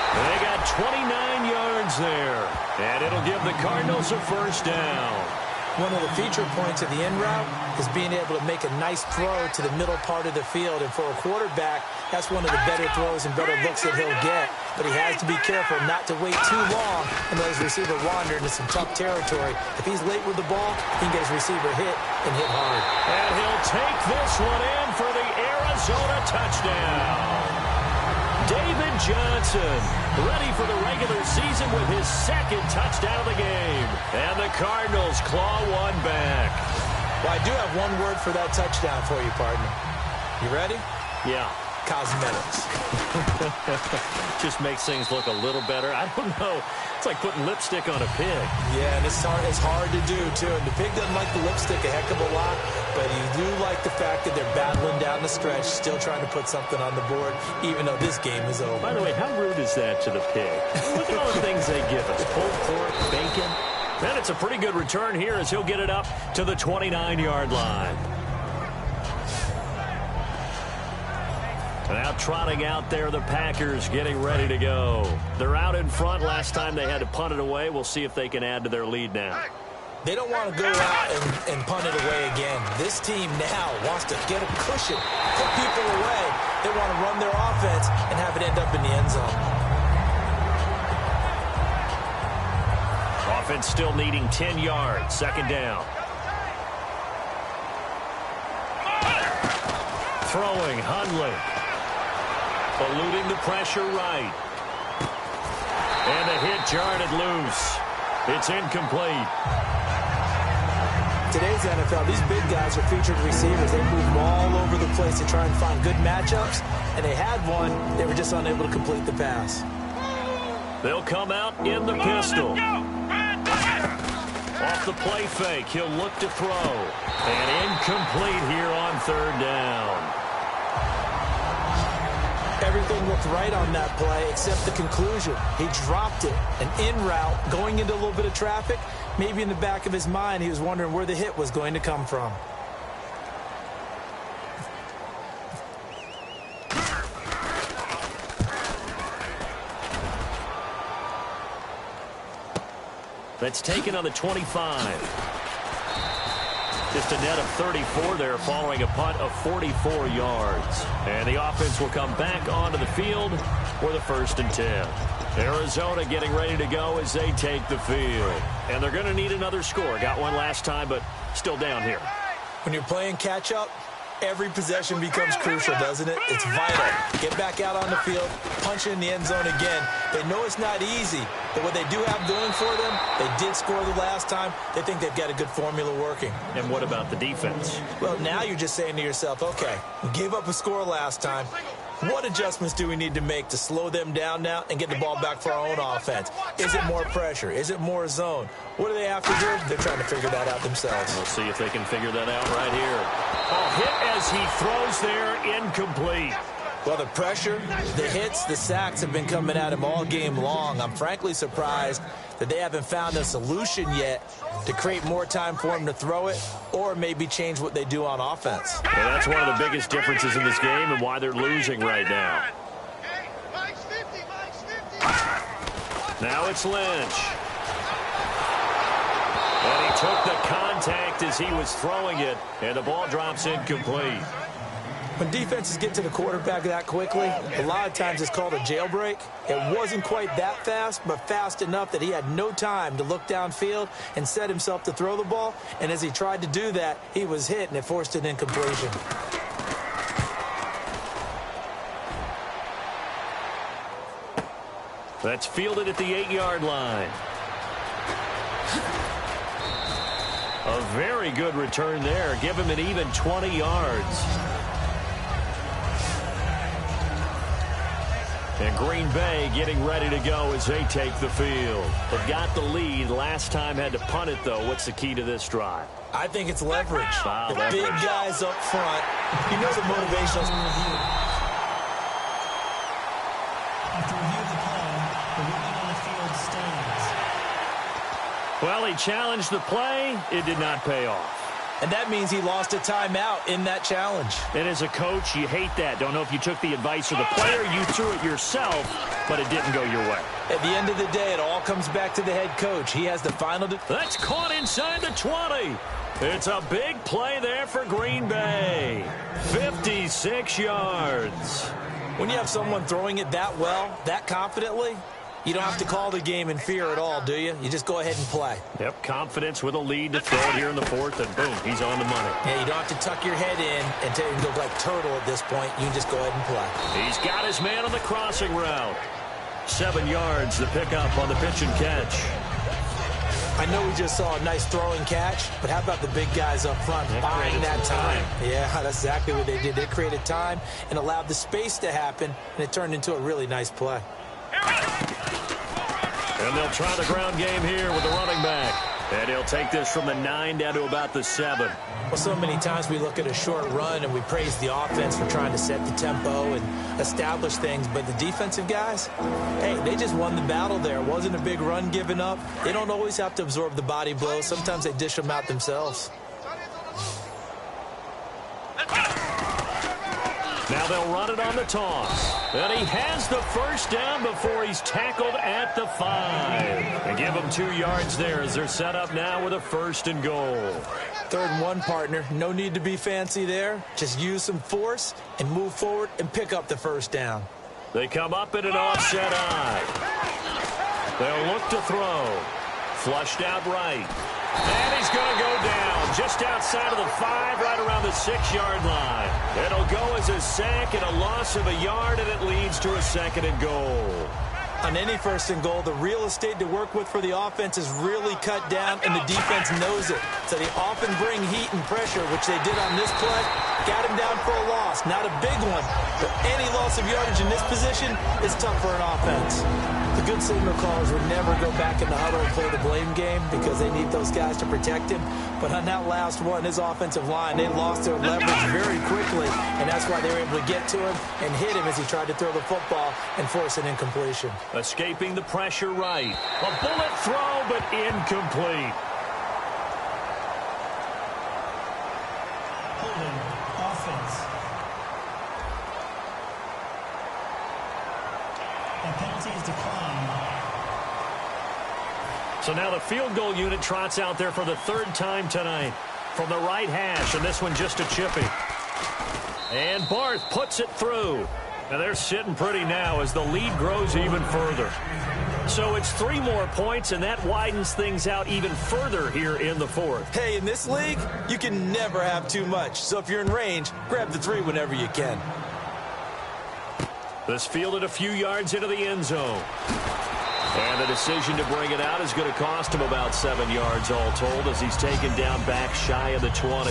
They got 29 yards there. And it'll give the Cardinals a first down. One of the feature points of the in route is being able to make a nice throw to the middle part of the field. And for a quarterback, that's one of the better throws and better looks that he'll get. But he has to be careful not to wait too long and let his receiver wander into some tough territory. If he's late with the ball, he can get his receiver hit and hit hard. And he'll take this one in for the Arizona touchdown. David Johnson, ready for the regular season with his 2nd touchdown of the game. And the Cardinals claw one back. Well, I do have one word for that touchdown for you, partner. You ready? Yeah. Cosmetics. Just makes things look a little better. I don't know. It's like putting lipstick on a pig. Yeah, and it's hard to do, too. And the pig doesn't like the lipstick a heck of a lot, but you do like the fact that they're battling down the stretch, still trying to put something on the board, even though this game is over. By the way, how rude is that to the pig? Look at all the things they give us. Pulled pork, bacon. And it's a pretty good return here as he'll get it up to the 29-yard line. Now trotting out there, the Packers getting ready to go. They're out in front. Last time they had to punt it away. We'll see if they can add to their lead now. They don't want to go out and punt it away again. This team now wants to get a cushion, put people away. They want to run their offense and have it end up in the end zone. Offense still needing 10 yards. 2nd down. Throwing, Hundley. Eluding the pressure right. And the hit jarred it loose. It's incomplete. Today's NFL, these big guys are featured receivers. They move all over the place to try and find good matchups. And they had one. They were just unable to complete the pass. They'll come out in the pistol. Off the play fake, he'll look to throw. And incomplete here on 3rd down. Everything looked right on that play except the conclusion. He dropped it. An in route going into a little bit of traffic. Maybe in the back of his mind he was wondering where the hit was going to come from. That's taken on the 25. Just a net of 34 there following a punt of 44 yards. And the offense will come back onto the field for the 1st and 10. Arizona getting ready to go as they take the field. And they're going to need another score. Got one last time, but still down here. When you're playing catch-up, every possession becomes crucial, doesn't it? It's vital. Get back out on the field, punch in the end zone again. They know it's not easy, but what they do have going for them, they did score the last time. They think they've got a good formula working. And what about the defense? Well, now you're just saying to yourself, okay, we gave up a score last time. What adjustments do we need to make to slow them down now and get the ball back for our own offense? Is it more pressure? Is it more zone? What do they have to do? They're trying to figure that out themselves. We'll see if they can figure that out right here. Oh, hit as he throws there, incomplete. Well, the pressure, the hits, the sacks have been coming at him all game long. I'm frankly surprised that they haven't found a solution yet to create more time for him to throw it or maybe change what they do on offense. Well, that's one of the biggest differences in this game and why they're losing right now. Now it's Lynch. And he took the contact as he was throwing it, and the ball drops incomplete. When defenses get to the quarterback that quickly, a lot of times it's called a jailbreak. It wasn't quite that fast, but fast enough that he had no time to look downfield and set himself to throw the ball. And as he tried to do that, he was hit, and it forced an incompletion. That's fielded at the 8-yard line. A very good return there. Give him an even 20 yards. And Green Bay getting ready to go as they take the field. They've got the lead. Last time had to punt it, though. What's the key to this drive? I think it's leverage. Wow, the leverage. big guys up front. You know the motivational. After review of the play, the ruling on the field stands. Well, he challenged the play. It did not pay off. And that means he lost a timeout in that challenge. And as a coach, you hate that. Don't know if you took the advice of the player, you threw it yourself, but it didn't go your way. At the end of the day, it all comes back to the head coach. He has the final. That's caught inside the 20. It's a big play there for Green Bay. 56 yards. When you have someone throwing it that well, that confidently, you don't have to call the game in fear at all, do you? You just go ahead and play. Yep, confidence with a lead to throw it here in the 4th, and boom, he's on the money. Yeah, you don't have to tuck your head in and go like turtle at this point. You can just go ahead and play. He's got his man on the crossing route. 7 yards, the pickup on the pitch and catch. I know we just saw a nice throwing catch, but how about the big guys up front buying that time? Yeah, that's exactly what they did. They created time and allowed the space to happen, and it turned into a really nice play. And they'll try the ground game here with the running back. And he'll take this from the 9 down to about the 7. Well, so many times we look at a short run and we praise the offense for trying to set the tempo and establish things. But the defensive guys, hey, they just won the battle there. It wasn't a big run given up. They don't always have to absorb the body blows. Sometimes they dish them out themselves. Now they'll run it on the toss. And he has the first down before he's tackled at the 5. And give him 2 yards there as they're set up now with a 1st and goal. 3rd and 1, partner. No need to be fancy there. Just use some force and move forward and pick up the 1st down. They come up in an offset eye. They'll look to throw. Flushed out right. And he's going to go down just outside of the 5, right around the 6-yard line. It'll go as a sack and a loss of a yard, and it leads to a 2nd and goal. On any 1st and goal, the real estate to work with for the offense is really cut down, and the defense knows it. So they often bring heat and pressure, which they did on this play. Got him down for a loss. Not a big one, but any loss of yardage in this position is tough for an offense. The good signal callers would never go back in the huddle and play the blame game because they need those guys to protect him. But on that last one, his offensive line, they lost their leverage very quickly, and that's why they were able to get to him and hit him as he tried to throw the football and force an incompletion. Escaping the pressure right. A bullet throw, but incomplete. Holding offense. That penalty is declined. So now the field goal unit trots out there for the 3rd time tonight from the right hash, and this one just a chippy. And Barth puts it through. Now they're sitting pretty now as the lead grows even further. So it's 3 more points, and that widens things out even further here in the 4th. Hey, in this league, you can never have too much. So if you're in range, grab the 3 whenever you can. This fielded a few yards into the end zone. And the decision to bring it out is going to cost him about 7 yards all told as he's taken down back shy of the 20.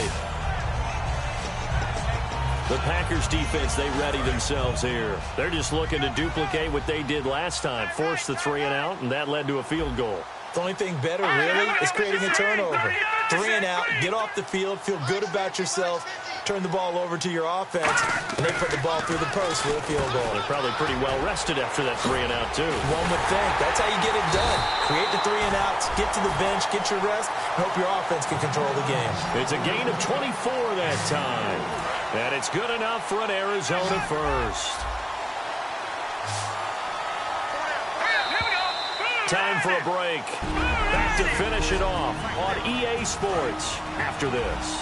The Packers defense, they ready themselves here. They're just looking to duplicate what they did last time, force the 3 and out, and that led to a field goal. The only thing better, really, is creating a turnover. 3 and out, get off the field, feel good about yourself, turn the ball over to your offense, and they put the ball through the post for a field goal. They're probably pretty well rested after that 3 and out, too. One would think. That's how you get it done. Create the 3 and outs, get to the bench, get your rest, and hope your offense can control the game. It's a gain of 24 that time. And it's good enough for an Arizona first. Time for a break. Back to finish it off on EA Sports after this.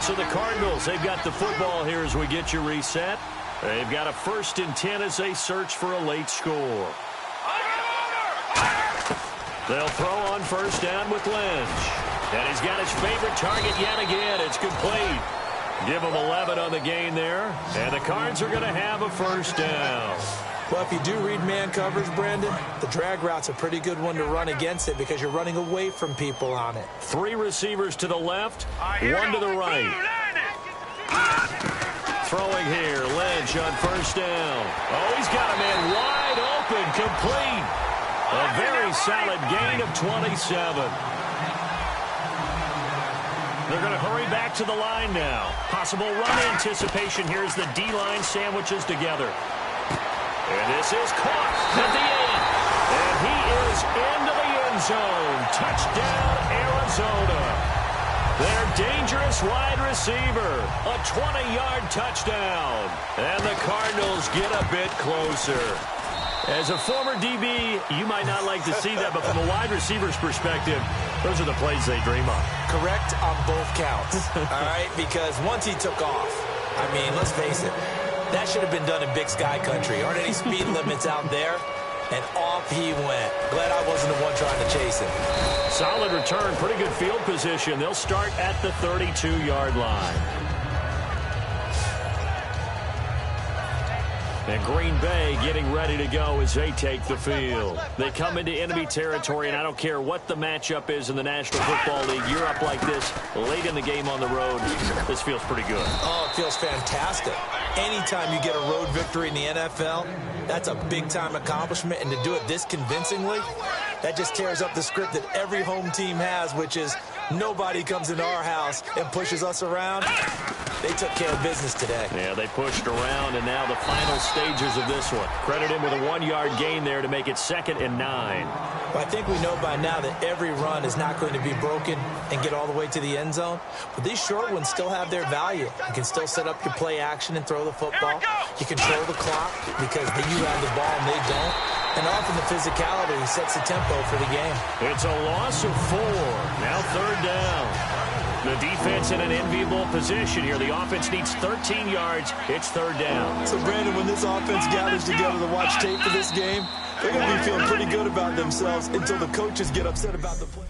So the Cardinals, they've got the football here as we get you reset. They've got a 1st and 10 as they search for a late score. They'll throw on 1st down with Lynch. And he's got his favorite target yet again. It's complete. Give him 11 on the gain there. And the Cards are going to have a 1st down. Well, if you do read man coverage, Brandon, the drag route's a pretty good one to run against it because you're running away from people on it. 3 receivers to the left, 1 to the right. Throwing here, Lynch on 1st down. Oh, he's got a man wide open, complete. A very solid gain of 27. They're going to hurry back to the line now. Possible run anticipation here as the D-line sandwiches together. And this is caught at the 8. And he is into the end zone. Touchdown, Arizona. Their dangerous wide receiver. A 20-yard touchdown. And the Cardinals get a bit closer. As a former DB, you might not like to see that, but from a wide receiver's perspective, those are the plays they dream of. Correct on both counts, all right? Because once he took off, I mean, let's face it, that should have been done in Big Sky Country. Aren't any speed limits out there? And off he went. Glad I wasn't the one trying to chase him. Solid return, pretty good field position. They'll start at the 32-yard line. And Green Bay getting ready to go as they take the field. They come into enemy territory, and I don't care what the matchup is in the National Football League. You're up like this late in the game on the road. This feels pretty good. Oh, it feels fantastic. Anytime you get a road victory in the NFL, that's a big-time accomplishment. And to do it this convincingly, that just tears up the script that every home team has, which is nobody comes into our house and pushes us around. They took care of business today. Yeah, they pushed around, and now the final stages of this one. Credit him with a 1-yard gain there to make it 2nd and 9. Well, I think we know by now that every run is not going to be broken and get all the way to the end zone. But these short ones still have their value. You can still set up your play action and throw the football. You control the clock because you have the ball and they don't. And often the physicality sets the tempo for the game. It's a loss of 4. Now 3rd down. The defense in an enviable position here. The offense needs 13 yards. It's 3rd down. So, Brandon, when this offense gathers together to watch tape for this game, they're going to be feeling pretty good about themselves until the coaches get upset about the play.